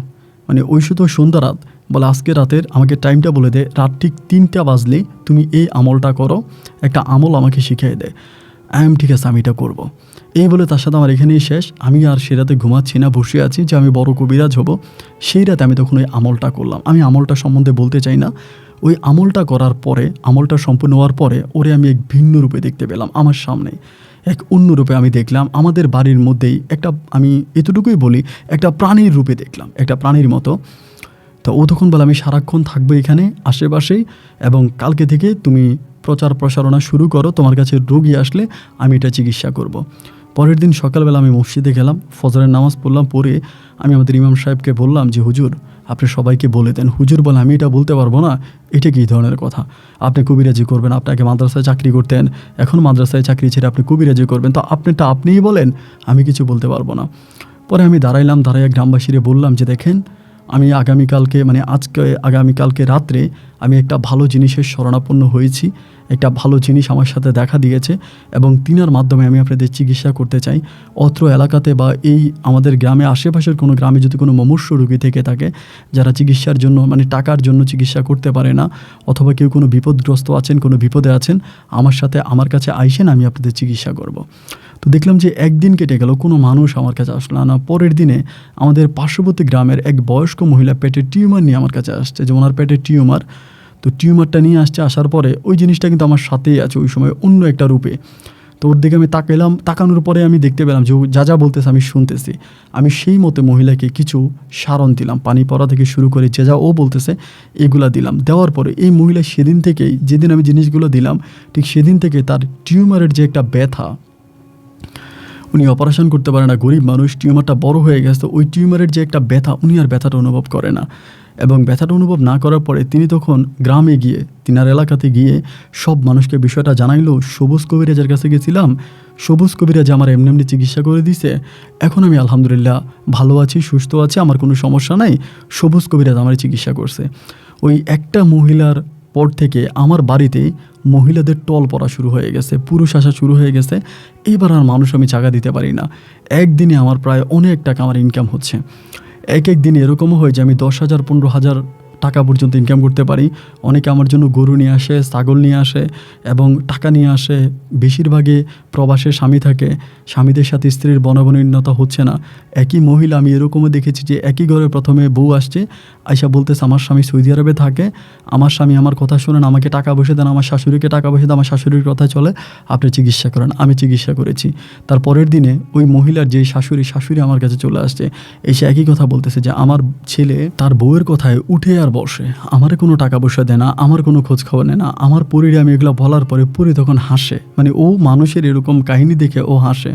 Speaker 1: মানে ওই শুধু সন্ধ্যা রাত, বলে আজকে রাতের আমাকে টাইমটা বলে দে, রাত ঠিক 3টা বাজলে তুমি এই আমলটা করো, একটা আমল আমাকে শিখিয়ে দেয়। ঠিক আছে, আমি এটা করব। এই বলে তার সাথে আমার এখানেই শেষ। আমি আর সে রাতে ঘুমাচ্ছি না, বসে আছি যে আমি বড় কবিরাজ হব। সেই রাতে আমি তখন ওই আমলটা করলাম। আমি আমলটা সম্বন্ধে বলতে চাই না। ওই আমলটা করার পরে, আমলটা সম্পূর্ণ হওয়ার পরে ওরে আমি এক ভিন্ন রূপে দেখতে পেলাম আমার সামনে, এক অন্য রূপে আমি দেখলাম। আমাদের বাড়ির মধ্যেই একটা, আমি এতটুকুই বলি, একটা প্রাণীর রূপে দেখলাম, একটা প্রাণীর মতো। তো ও তখন বলে আমি সারাক্ষণ থাকবো এখানে আশেপাশেই, এবং কালকে থেকে তুমি প্রচার প্রসারণা শুরু করো, তোমার কাছে রোগী আসলে আমি এটা চিকিৎসা করব। পরের দিন সকালবেলা আমি মসজিদে গেলাম, ফজরের নামাজ পড়লাম, পড়ে আমি আমাদের ইমাম সাহেবকে বললাম যে হুজুর আপনি সবাইকে বলে দেন। হুজুর বলে আমি এটা বলতে পারবো না, এটা কী ধরনের কথা, আপনি কবিরাজি করবেন, আপনাকে মাদ্রাসায় চাকরি করতেন, এখন মাদ্রাসায় চাকরি ছেড়ে আপনি কবিরাজি করবেন, তো আপনিটা আপনিই বলেন, আমি কিছু বলতে পারবো না। পরে আমি দাঁড়াইয়া গ্রামবাসীরে বললাম যে দেখেন, আমি আগামীকালকে রাত্রে আমি একটা ভালো জিনিসের শরণাপন্ন হয়েছি, একটা ভালো জিনিস আমার সাথে দেখা দিয়েছে এবং তিনার মাধ্যমে আমি আপনাদের চিকিৎসা করতে চাই। অত্র এলাকাতে বা এই আমাদের গ্রামে, আশেপাশের কোনো গ্রামে যদি কোনো মুমূর্ষু রোগী থেকে থাকে, যারা চিকিৎসার জন্য, মানে টাকার জন্য চিকিৎসা করতে পারে না, অথবা কেউ কোনো বিপদগ্রস্ত আছেন, কোনো বিপদে আছেন, আমার কাছে আইসেন, আমি আপনাদের চিকিৎসা করব। তো দেখলাম যে একদিন কেটে গেল, কোনো মানুষ আমার কাছে আসলো না। পরের দিনে আমাদের পার্শ্ববর্তী গ্রামের এক বয়স্ক মহিলা পেটের টিউমার নিয়ে আমার কাছে আসছে, যে ওনার পেটের টিউমার, তো টিউমারটা নিয়ে আসছে। আসার পরে ওই জিনিসটা কিন্তু আমার সাথেই আছে ওই সময় অন্য একটা রূপে। তো ওর দিকে আমি তাকাইলাম, তাকানোর পরে আমি দেখতে পেলাম যে যা বলতেছে আমি শুনতেছি। আমি সেই মতো মহিলাকে কিছু সারণ দিলাম, পানি পড়া থেকে শুরু করে যা ও বলতেছে এগুলা দিলাম। দেওয়ার পরে এই মহিলা সেদিন থেকেই, যেদিন আমি জিনিসগুলো দিলাম ঠিক সেদিন থেকে তার টিউমারের যে একটা ব্যথা, উনি অপারেশন করতে পারে না, গরিব মানুষ, টিউমারটা বড় হয়ে গেছে, ওই টিউমারের যে একটা ব্যথা, উনি আর ব্যথাটা অনুভব করে না। এবং ব্যথাটা অনুভব না করার পরে তিনি তখন গ্রামে গিয়ে, তিনার এলাকাতে গিয়ে সব মানুষকে বিষয়টা জানাইলো। সবুজ কবিরাজের কাছে গেছিলাম, সবুজ কবিরাজ আমার এমনি চিকিৎসা করে দিছে, এখন আমি আলহামদুলিল্লাহ ভালো আছি, সুস্থ আছি, আমার কোনো সমস্যা নাই, সবুজ কবিরাজ আমার চিকিৎসা করছে। ওই একটা মহিলার পর থেকে আমার বাড়িতে মহিলাদের টল পড়া শুরু হয়ে গেছে, পুরুষ আসা শুরু হয়ে গেছে। এবার আর মানুষ আমি জায়গা দিতে পারি না। একদিনে আমার প্রায় অনেক টাকা আমার ইনকাম হচ্ছে। এক দিনে এরকমও হয় যে আমি 10,000 15,000 টাকা পর্যন্ত ইনকাম করতে পারি। অনেকে আমার জন্য গরু নিয়ে আসে, ছাগল নিয়ে আসে এবং টাকা নিয়ে আসে। বেশিরভাগই প্রবাসে স্বামী থাকে, স্বামীদের সাথে স্ত্রীর বনবনীনতা হচ্ছে না। একই মহিলা আমি এরকমও দেখেছি যে একই ঘরে প্রথমে বউ আসছে, আয়সা বলতেছে আমার স্বামী সৌদি আরবে থাকে, আমার স্বামী আমার কথা শোনেন, আমাকে টাকা পয়সা দেন, আমার শাশুড়িকে টাকা পয়সা দেন, আমার শাশুড়ির কথা চলে, আপনি চিকিৎসা করেন। আমি চিকিৎসা করেছি। তার পরের দিনে ওই মহিলার যে শাশুড়ি আমার কাছে চলে আসছে, এসে একই কথা বলতেছে যে আমার ছেলে তার বউয়ের কথায় উঠে আর বসে, আমার কোনো টাকা পয়সা দেয় না, আমার কোনো খোঁজ খবর নেয় না। আমার পরীরে আমি এগুলো বলার পরে পরী তখন হাসে, মানে ও মানুষের এরকম কাহিনী দেখে ও হাসে।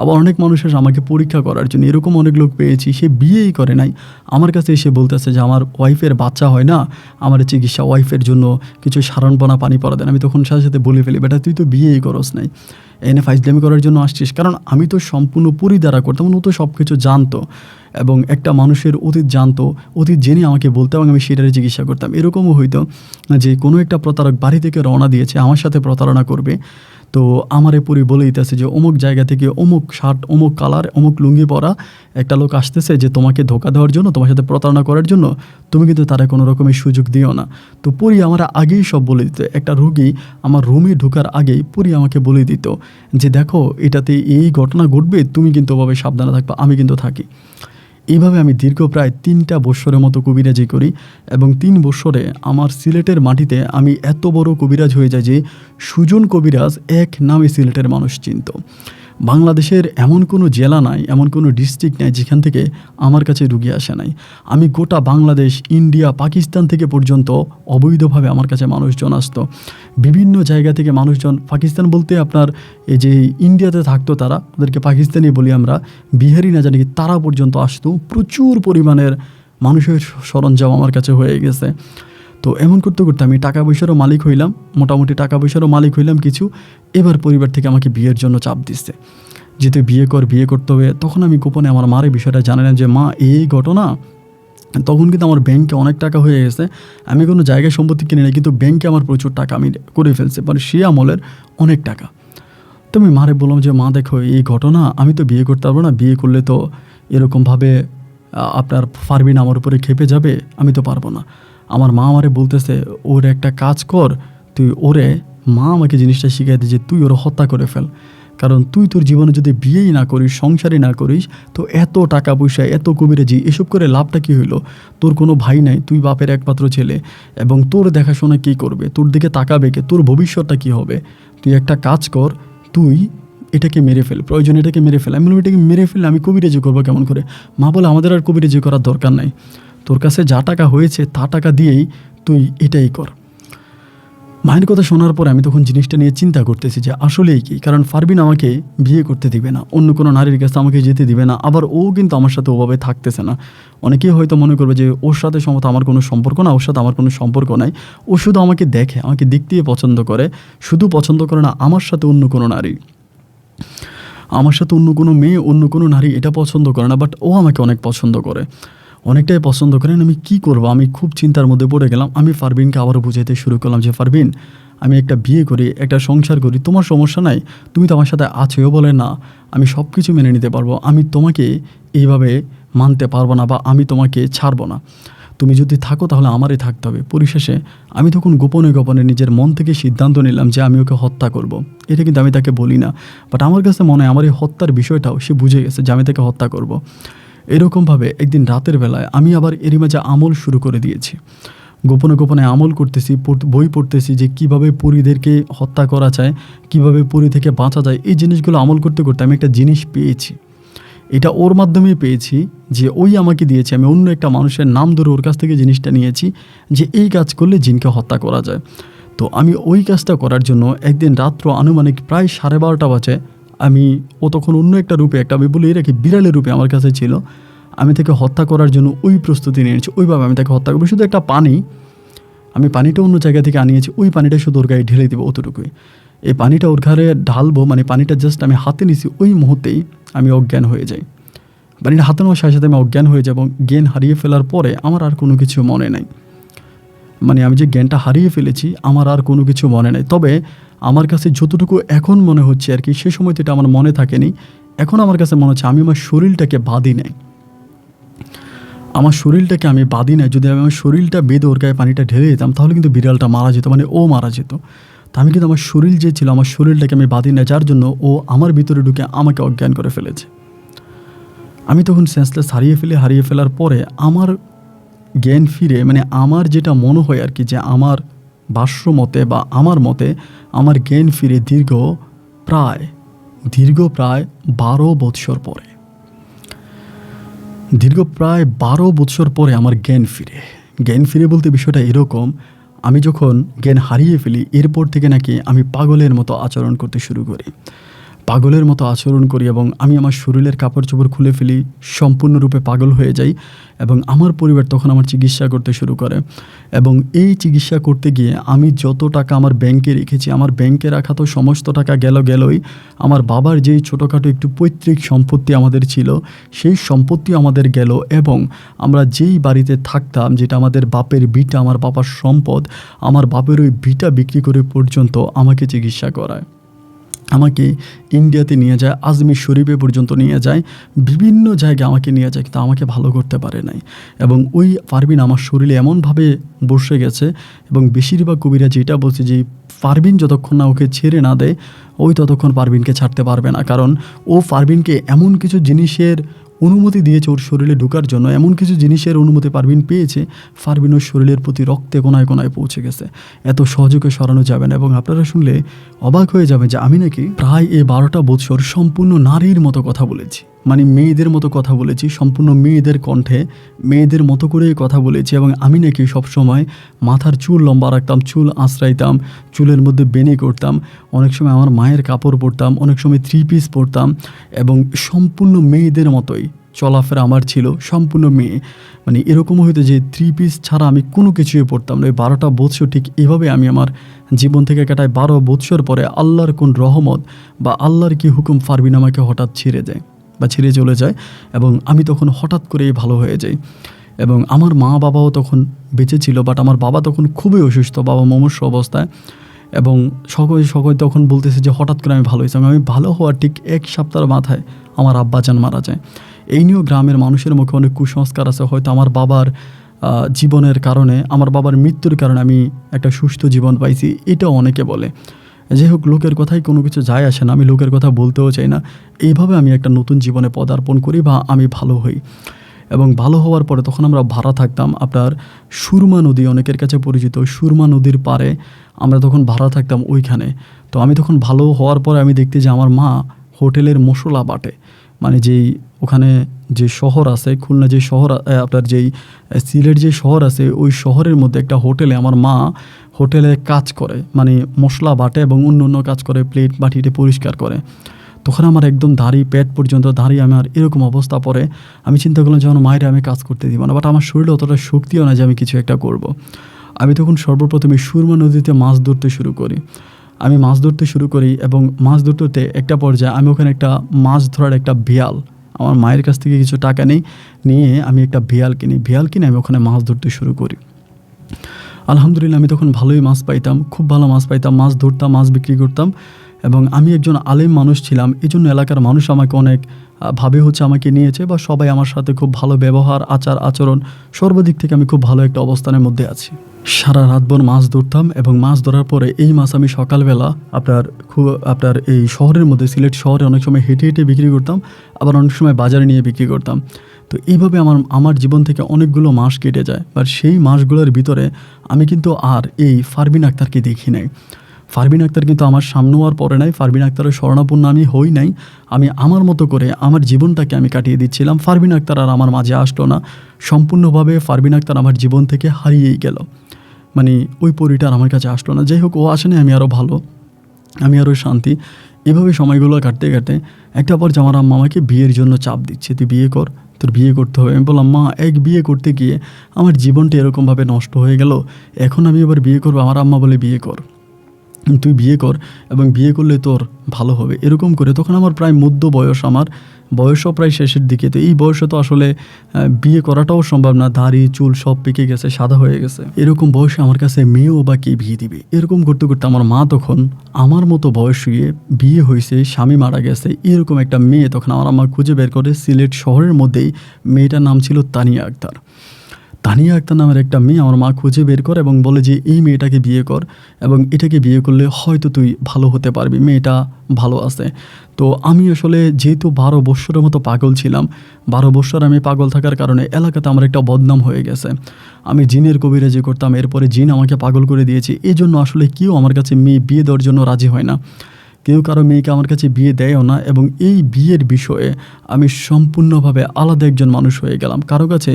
Speaker 1: আবার অনেক মানুষের আমাকে পরীক্ষা করার জন্য এরকম অনেক লোক পেয়েছি, সে বিয়েই করে নাই, আমার কাছে এসে বলতেছে যে আমার ওয়াইফের বাচ্চা হয় না, আমার চিকিৎসা, ওয়াইফের জন্য কিছু সারণপনা পানি পরা দেন। আমি তখন সাথে সাথে বলে ফেলি, বেটা তুই তো বিয়েই করস নাই, এনে ফাইজলামি করার জন্য আসছিস। কারণ আমি তো সম্পূর্ণ পরিদ্বারা করতাম, ও তো সব কিছু জানতো এবং একটা মানুষের অতীত জানতো, অতীত জেনে আমাকে বলতো এবং আমি সেটারে চিকিৎসা করতাম। এরকমও হইতো যে কোনো একটা প্রতারক বাড়ি থেকে রওনা দিয়েছে আমার সাথে প্রতারণা করবে, তো আমারে পরি বলে দিতেছে যে অমুক জায়গা থেকে অমুক শার্ট, অমুক কালার, অমুক লুঙ্গি পরা একটা লোক আসতেছে যে তোমাকে ধোকা দেওয়ার জন্য, তোমার সাথে প্রতারণা করার জন্য, তুমি কিন্তু তারা কোনো রকমের সুযোগ দিও না। তো পরি আমার আগেই সব বলে দিত। একটা রোগী আমার রুমে ঢোকার আগেই পরি আমাকে বলে দিত যে দেখো এটাতে এই ঘটনা ঘটবে, তুমি কিন্তু ওভাবে সাবধানে থাকবা, আমি কিন্তু থাকি। এইভাবে আমি দীর্ঘ প্রায় 3টা বৎসরের মতো কবিরাজি করি এবং 3 বৎসরে আমার সিলেটের মাটিতে আমি এত বড় কবিরাজ হয়ে যাই যে সুজন কবিরাজ এক নামে সিলেটের মানুষ চিনত। বাংলাদেশের এমন কোনো জেলা নাই, এমন কোনো ডিস্ট্রিক্ট নাই যেখান থেকে আমার কাছে রুগী আসে নাই। আমি গোটা বাংলাদেশ, ইন্ডিয়া, পাকিস্তান থেকে পর্যন্ত অবৈধভাবে আমার কাছে মানুষজন আসতো। বিভিন্ন জায়গা থেকে মানুষজন, পাকিস্তান বলতে আপনার এই যে ইন্ডিয়াতে থাকতো তারা, ওদেরকে পাকিস্তানি বলি আমরা, বিহারি না জানি কি, তারা পর্যন্ত আসতো। প্রচুর পরিমাণের মানুষের সরঞ্জাম আমার কাছে হয়ে গেছে। তো এমন করতে করতে আমি টাকা পয়সারও মালিক হইলাম, মোটামুটি টাকা পয়সারও মালিক হইলাম কিছু। এবার পরিবার থেকে আমাকে বিয়ের জন্য চাপ দিচ্ছে যে তুই বিয়ে কর, বিয়ে করতে হবে। তখন আমি গোপনে আমার মারে বিষয়টা জানালাম যে মা এই ঘটনা। তখন কিন্তু আমার ব্যাংকে অনেক টাকা হয়ে গেছে, আমি কোনো জায়গায় সম্পত্তি কিনে নেই, কিন্তু ব্যাংকে আমার প্রচুর টাকা আমি করে ফেলছি, মানে সে আমলের অনেক টাকা। তো আমি মারে বললাম যে মা দেখো এই ঘটনা, আমি তো বিয়ে করতে পারবো না, বিয়ে করলে তো এরকমভাবে আপনার পারবিন আমার উপরে খেপে যাবে, আমি তো পারবো না। আমার মা আমারে বলতেছে ওর একটা কাজ কর, তুই ওরে, মা আমাকে জিনিসটা শিখাই দিয়ে যে তুই ওরা হত্যা করে ফেল। কারণ তুই তোর জীবনে যদি বিয়েই না করিস, সংসারই না করিস, তো এত টাকা পয়সা, এত কবিরাজি, এসব করে লাভটা কী হইলো? তোর কোনো ভাই নাই, তুই বাপের একমাত্র ছেলে, এবং তোর দেখাশোনা কী করবে, তোর দিকে তাকাবে কে, তোর ভবিষ্যৎটা কী হবে? তুই একটা কাজ কর, তুই এটাকে মেরে ফেল, প্রয়োজন এটাকে মেরে ফেল। আমি বললাম এটাকে মেরে ফেললে আমি কবিরাজি করবো কেমন করে? মা বলে আমাদের আর কবিরাজি করার দরকার নাই, তোর কাছে যা টাকা হয়েছে তা টাকা দিয়েই তুই এটাই কর। মায়ের কথা শোনার পরে আমি তখন জিনিসটা নিয়ে চিন্তা করতেছি যে আসলেই কি, কারণ ফারবিন আমাকে বিয়ে করতে দিবে না, অন্য কোনো নারীর কাছে আমাকে যেতে দিবে না, আবার ও কিন্তু আমার সাথে ওভাবে থাকতেছে না। অনেকেই হয়তো মনে করবে যে ওর সাথে সম্ভবত আমার কোনো সম্পর্ক না, ওর সাথে আমার কোনো সম্পর্ক নাই, ও শুধু আমাকে দেখে, আমাকে দিক দিয়ে পছন্দ করে, শুধু পছন্দ করে না, আমার সাথে অন্য কোনো নারী, আমার সাথে অন্য কোনো মেয়ে, অন্য কোনো নারী এটা পছন্দ করে না, বাট ও আমাকে অনেক পছন্দ করে, অনেকটাই পছন্দ করেন। আমি কি করব, আমি খুব চিন্তার মধ্যে পড়ে গেলাম। আমি ফারবিনকে আবারও বুঝাইতে শুরু করলাম যে ফারবিন, আমি একটা বিয়ে করি, একটা সংসার করি, তোমার সমস্যা নাই, তুমি তো আমার সাথে আছেও। বলে না, আমি সব কিছু মেনে নিতে পারবো, আমি তোমাকে এইভাবে মানতে পারবো না, বা আমি তোমাকে ছাড়বো না, তুমি যদি থাকো তাহলে আমারই থাকতে হবে। পরিশেষে আমি তখন গোপনে গোপনে নিজের মন থেকে সিদ্ধান্ত নিলাম যে আমি ওকে হত্যা করব। এটা কিন্তু আমি তাকে বলি না, বাট আমার কাছে মনে হয় আমার এই হত্যার বিষয়টাও সে বুঝে গেছে যে আমি তাকে হত্যা করব। এরকমভাবে একদিন রাতের বেলায় আমি আবার এরই মাঝে আমল শুরু করে দিয়েছি। গোপনে গোপনে আমল করতেছি, বই পড়তেছি যে কিভাবে পরীদেরকে হত্যা করা যায়, কিভাবে পরী থেকে বাঁচা যায়। এই জিনিসগুলো আমল করতে করতে আমি একটা জিনিস পেয়েছি, এটা ওর মাধ্যমেই পেয়েছি, যে ওই আমাকে দিয়েছে, আমি অন্য একটা মানুষের নাম ধরে ওর কাছ থেকে জিনিসটা নিয়েছি যে এই কাজ করলে জিনকে হত্যা করা যায়। তো আমি ওই কাজটা করার জন্য একদিন রাত্র আনুমানিক প্রায় 12:30 বাজে, ও তখন অন্য একটা রূপে, একটা আমি বলি রেখে বিড়ালের রূপে আমার কাছে ছিল, আমি তাকে হত্যা করার জন্য ওই প্রস্তুতি নিয়েছি। ওইভাবে আমি তাকে হত্যা করবো, শুধু একটা পানি, আমি পানিটা অন্য জায়গা থেকে আনিয়েছি, ওই পানিটা শুধু ওর গায়ে ঢেলে দেবো, অতটুকুই। এই পানিটা ওর ঘরে ঢালবো, মানে পানিটা জাস্ট আমি হাতে নিছি, ওই মুহূর্তেই আমি অজ্ঞান হয়ে যাই। পানিটা হাতে নেওয়ার সাথে সাথে আমি অজ্ঞান হয়ে যাই এবং জ্ঞান হারিয়ে ফেলার পরে আমার আর কোনো কিছু মনে নাই, মানে আমি যে জ্ঞানটা হারিয়ে ফেলেছি আমার আর কোনো কিছু মনে নাই। তবে আমার কাছে যতটুকু এখন মনে হচ্ছে আর কি, সে সময় তো এটা আমার মনে থাকেনি, এখন আমার কাছে মনে হচ্ছে আমি আমার শরীরটাকে বাঁধি নাই। আমার শরীরটাকে আমি বাঁধি না, যদি আমি আমার শরীরটা বেঁধে ওর গায়ে পানিটা ঢেলে দিতাম তাহলে কিন্তু বিড়ালটা মারা যেত, মানে ও মারা যেত। তা আমি কিন্তু আমার শরীর যে ছিল, আমার শরীরটাকে আমি বাঁধি না, যার জন্য ও আমার ভিতরে ঢুকে আমাকে অজ্ঞান করে ফেলেছে। আমি তখন সেন্সলেস হারিয়ে ফেলার পরে আমার জ্ঞান ফিরে, মানে আমার যেটা মনে হয় আর কি, যে আমার ভাষ্য মতে বা আমার মতে আমার জ্ঞান ফিরে দীর্ঘ প্রায় 12 বৎসর পরে। দীর্ঘ প্রায় 12 বৎসর পরে আমার জ্ঞান ফিরে বলতে বিষয়টা এরকম, আমি যখন জ্ঞান হারিয়ে ফেলি এরপর থেকে নাকি আমি পাগলের মতো আচরণ করতে শুরু করি, এবং আমি আমার শরীরের কাপড় চোপড় খুলে ফেলি, সম্পূর্ণরূপে পাগল হয়ে যাই। এবং আমার পরিবার তখন আমার চিকিৎসা করতে শুরু করে, এবং এই চিকিৎসা করতে গিয়ে আমি যত টাকা আমার ব্যাংকে রেখেছি, আমার ব্যাংকে রাখা তো সমস্ত টাকা গেলই। আমার বাবার যেই ছোটোখাটো একটু পৈতৃক সম্পত্তি আমাদের ছিল, সেই সম্পত্তি আমাদের গেল, এবং আমরা যেই বাড়িতে থাকতাম, যেটা আমাদের বাপের ভিটা, আমার বাবার সম্পদ, আমার বাপের ওই ভিটা বিক্রি করে পর্যন্ত আমাকে চিকিৎসা করায়। আমাকে ইন্ডিয়াতে নিয়ে যায়, আজমির শরীফে পর্যন্ত নিয়ে যায়, বিভিন্ন জায়গায় আমাকে নিয়ে যায়, কিন্তু আমাকে ভালো করতে পারে নাই। এবং ওই পারভিন আমার শরীরে এমনভাবে বসে গেছে, এবং বেশিরভাগ কবিরা যেটা বলছে যে পারভিন যতক্ষণ না ওকে ছেড়ে না দেয় ওই ততক্ষণ পারভিনকে ছাড়তে পারবে না, কারণ ও পারভিনকে এমন কিছু জিনিসের অনুমতি দিয়েছে ওর শরীরে ঢোকার জন্য, এমন কিছু জিনিসের অনুমতি পারভিন পেয়েছে, পারভিন ওর শরীরের প্রতি রক্তে কোনায় কোনায় পৌঁছে গেছে, এত সহজে সরানো যাবে না। এবং আপনারা শুনলে অবাক হয়ে যাবে যে আমি নাকি প্রায় 12টা বৎসর সম্পূর্ণ নারীর মতো কথা বলেছি, মানে মেয়েদের মতো কথা বলেছি, সম্পূর্ণ মেয়েদের কণ্ঠে মেয়েদের মতো করে কথা বলেছি। এবং আমি নাকি সবসময় মাথার চুল লম্বা রাখতাম, চুল আঁচড়াইতাম, চুলের মধ্যে বেনি করতাম, অনেক সময় আমার মায়ের কাপড় পরতাম, অনেক সময় 3 পিস পরতাম, এবং সম্পূর্ণ মেয়েদের মতোই চলাফেরা আমার ছিল, সম্পূর্ণ মেয়ে। মানে এরকমও হয়তো যে 3 পিস ছাড়া আমি কোনো কিছুই পড়তাম না। ওই 12টা বৎসর ঠিক এভাবে আমি আমার জীবন থেকে কাটাই। 12 বৎসর পরে আল্লাহর কোন রহমত বা আল্লাহর কি হুকুম, পারভিন আমাকে হঠাৎ ছেড়ে চলে যায়, এবং আমি তখন হঠাৎ করেই ভালো হয়ে যাই। এবং আমার মা বাবাও তখন বেঁচে ছিল, বাট আমার বাবা তখন খুবই অসুস্থ, বাবা মুমূর্ষু অবস্থায়। এবং সকলে তখন বলতেছে যে হঠাৎ করে আমি ভালো হয়েছি। আমি ভালো হওয়ার ঠিক 1 সপ্তাহের মাথায় আমার আব্বাজান মারা যায়। এই নিয়েও গ্রামের মানুষের মুখে অনেক কুসংস্কার আছে, হয়তো আমার বাবার জীবনের কারণে, আমার বাবার মৃত্যুর কারণে আমি একটা সুস্থ জীবন পাইছি, এটাও অনেকে বলে। যাই হোক, লোকের কথাই কোনো কিছু যায় আসে না, আমি লোকের কথা বলতেও চাই না। এইভাবে আমি একটা নতুন জীবনে পদার্পণ করি বা আমি ভালো হই। এবং ভালো হওয়ার পরে তখন আমরা ভাড়া থাকতাম আপনার সুরমা নদী, অনেকের কাছে পরিচিত সুরমা নদীর পাড়ে আমরা তখন ভাড়া থাকতাম ওইখানে। তো আমি তখন ভালো হওয়ার পরে আমি দেখতে যে আমার মা হোটেলের মশলা বাটে, মানে যেই ওখানে যে শহর আছে, খুলনা যে শহর, আপনার যেই সিলেট যে শহর আছে, ওই শহরের মধ্যে একটা হোটেলে আমার মা হোটেলে কাজ করে, মানে মশলা বাটে এবং অন্য কাজ করে, প্লেট বাটিতে পরিষ্কার করে। তখন আমার একদম দাড়ি, পেট পর্যন্ত দাড়ি, আমার এরকম অবস্থা পরে আমি চিন্তা করলাম যেমন মায়ের আমি কাজ করতে দিব না, বাট আমার শরীরে অতটা শক্তিও না যে আমি কিছু একটা করব। আমি তখন সর্বপ্রথমে সুরমা নদীতে মাছ ধরতে শুরু করি, এবং মাছ ধরতে একটা পর্যায়ে আমি ওখানে একটা মাছ ধরার একটা বিয়াল, আমার মায়ের কাছ থেকে কিছু টাকা নিয়ে আমি একটা বিয়াল কিনে আমি ওখানে মাছ ধরতে শুরু করি। আলহামদুলিল্লাহ আমি তখন ভালোই মাছ পাইতাম, খুব ভালো মাছ পাইতাম, মাছ ধরতাম, মাছ বিক্রি করতাম। এবং আমি একজন আলেম মানুষ ছিলাম, এই জন্য এলাকার মানুষ আমাকে অনেক ভাবে আমাকে নিয়েছে, বা সবাই আমার সাথে খুব ভালো ব্যবহার, আচরণ, সর্বদিক থেকে আমি খুব ভালো একটা অবস্থানের মধ্যে আছি। সারা রাতভর মাছ ধরতাম, এবং মাছ ধরার পরে এই মাছ আমি সকালবেলা আপনার এই শহরের মধ্যে, সিলেট শহরে অনেক সময় হেঁটে বিক্রি করতাম, আবার অনেক সময় বাজারে নিয়ে বিক্রি করতাম। তো এইভাবে আমার জীবন থেকে অনেকগুলো মাস কেটে যায়। বাট সেই মাসগুলোর ভিতরে আমি কিন্তু আর এই পারভিন আক্তারকে দেখি নাই। পারভিন আক্তার কিন্তু আমার সামনেও আর পড়ে নাই, পারভিন আক্তারের শরণাপন্ন আমি হই নাই। আমি আমার মতো করে আমার জীবনটাকে আমি কাটিয়ে দিচ্ছিলাম। পারভিন আক্তার আর আমার মাঝে আসলো না, সম্পূর্ণভাবে পারভিন আক্তার আমার জীবন থেকে হারিয়েই গেল, মানে ওই পরিটার আমার কাছে আসলো না। যাই হোক, ও আসেনি, আমি আরও ভালো, আমি আরও শান্তি। এভাবে সময়গুলো কাটতে একটা পর আমার আম্মা আমাকে বিয়ের জন্য চাপ দিচ্ছে, তুই বিয়ে কর, তোর বিয়ে করতে হবে। আমি বললাম, মা, বিয়ে করতে গিয়ে আমার জীবনটা এরকমভাবে নষ্ট হয়ে গেল, এখন আমি এবার বিয়ে করবো? আমার আম্মা বলে, বিয়ে কর। তুই বিয়ে কর এবং বিয়ে করলে তোর ভালো হবে, এরকম করে। তখন আমার প্রায় মধ্য বয়স, আমার বয়সও প্রায় শেষের দিকে। তো এই বয়সে তো আসলে বিয়ে করাটাও সম্ভব না, দাড়ি চুল সব পেকে গেছে, সাদা হয়ে গেছে। এরকম বয়সে আমার কাছে মেয়েও বা কে বিয়ে দিবে? এরকম করতে করতে আমার মা তখন আমার মতো বয়স হয়ে বিয়ে হয়েছে, স্বামী মারা গেছে, এরকম একটা মেয়ে তখন আমার আম্মা খুঁজে বের করে সিলেট শহরের মধ্যেই। মেয়েটার নাম ছিল তানিয়া আক্তার। তানিয়া আক্তার নামের একটা মেয়ে আমার মা খুঁজে বের করে এবং বলে যে এই মেয়েটাকে বিয়ে কর এবং এটাকে বিয়ে করলে হয়তো তুই ভালো হতে পারবি, মেয়েটা ভালো আছে। তো আমি আসলে যেহেতু 12 বৎসরের মতো পাগল ছিলাম, 12 বৎসর আমি পাগল থাকার কারণে এলাকাতে আমার একটা বদনাম হয়ে গেছে। আমি জিনের কবিরাজি করতাম, এরপরে জিন আমাকে পাগল করে দিয়েছে। এই জন্য আসলে কেউ আমার কাছে মেয়ে বিয়ে দেওয়ার জন্য রাজি হয় না, কেউ কারো মেয়েকে আমার কাছে বিয়ে দেয়ও না। এবং এই বিয়ের বিষয়ে আমি সম্পূর্ণভাবে আলাদা একজন মানুষ হয়ে গেলাম। কারো কাছে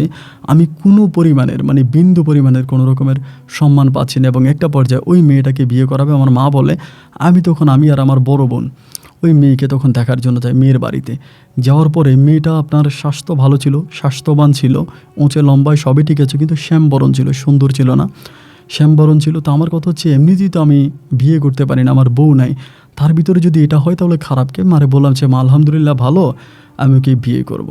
Speaker 1: আমি কোনো পরিমাণের মানে বিন্দু পরিমাণের কোনো রকমের সম্মান পাচ্ছি না। এবং একটা পর্যায়ে ওই মেয়েটাকে বিয়ে করাবে আমার মা বলে। আমি আর আমার বড় বোন ওই মেয়েকে তখন দেখার জন্য যাই মেয়ের বাড়িতে। যাওয়ার পরে মেয়েটা আপনার স্বাস্থ্য ভালো ছিল, স্বাস্থ্যবান ছিল, উঁচে লম্বায় সবই ঠিক আছে, কিন্তু শ্যামবরণ ছিল, সুন্দর ছিল না, শ্যামবরণ ছিল। তো আমার কথা হচ্ছে এমনিতেই তো আমি বিয়ে করতে পারি না, আমার বউ নাই, তার ভিতরে যদি এটা হয় তাহলে খারাপকে মারে। বললাম যে মা আলহামদুলিল্লাহ ভালো, আমি ওকে বিয়ে করব।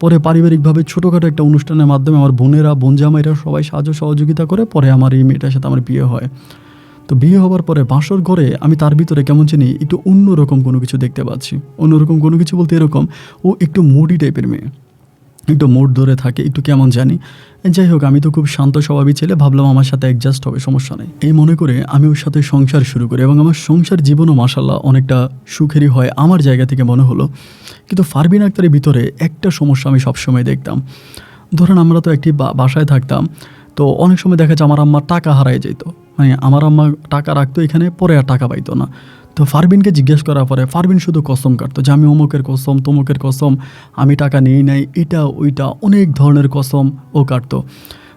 Speaker 1: পরে পারিবারিকভাবে ছোটোখাটো একটা অনুষ্ঠানের মাধ্যমে আমার বোনেরা, বোন জামাইরা সবাই সাহায্য সহযোগিতা করে পরে আমার এই মেয়েটার সাথে আমার বিয়ে হয়। তো বিয়ে হওয়ার পরে বাসর ঘরে আমি তার ভিতরে কেমন জানি একটু অন্যরকম কোনো কিছু দেখতে পাচ্ছি। অন্যরকম কোনো কিছু বলতে এরকম, ও একটু মুডি টাইপের মেয়ে, একটু মোড ধরে থাকে, একটু কেমন জানি। যাই হোক, আমি তো খুব শান্ত স্বভাবই ছেলে, ভাবলাম আমার সাথে অ্যাডজাস্ট হবে, সমস্যা নেই, এই মনে করে আমি ওর সাথে সংসার শুরু করি। এবং আমার সংসার জীবনও মাশাল্লাহ অনেকটা সুখেরই হয় আমার জায়গা থেকে মনে হলো। কিন্তু ফারবিন আক্তারের ভিতরে একটা সমস্যা আমি সবসময় দেখতাম। ধরেন আমরা তো একটি বাসায় থাকতাম, তো অনেক সময় দেখা যায় আমার আম্মা টাকা হারায় যেত, মানে আমার আম্মা টাকা রাখতো এখানে, পরে আর টাকা পাইতো না। তো ফারবিনকে জিজ্ঞেস করার পরে ফারবিন শুধু কসম কাটতো যে আমি অমুকের কসম, তমুকের কসম, আমি টাকা নিই নাই, এটা ওইটা অনেক ধরনের কসম ও কাটতো।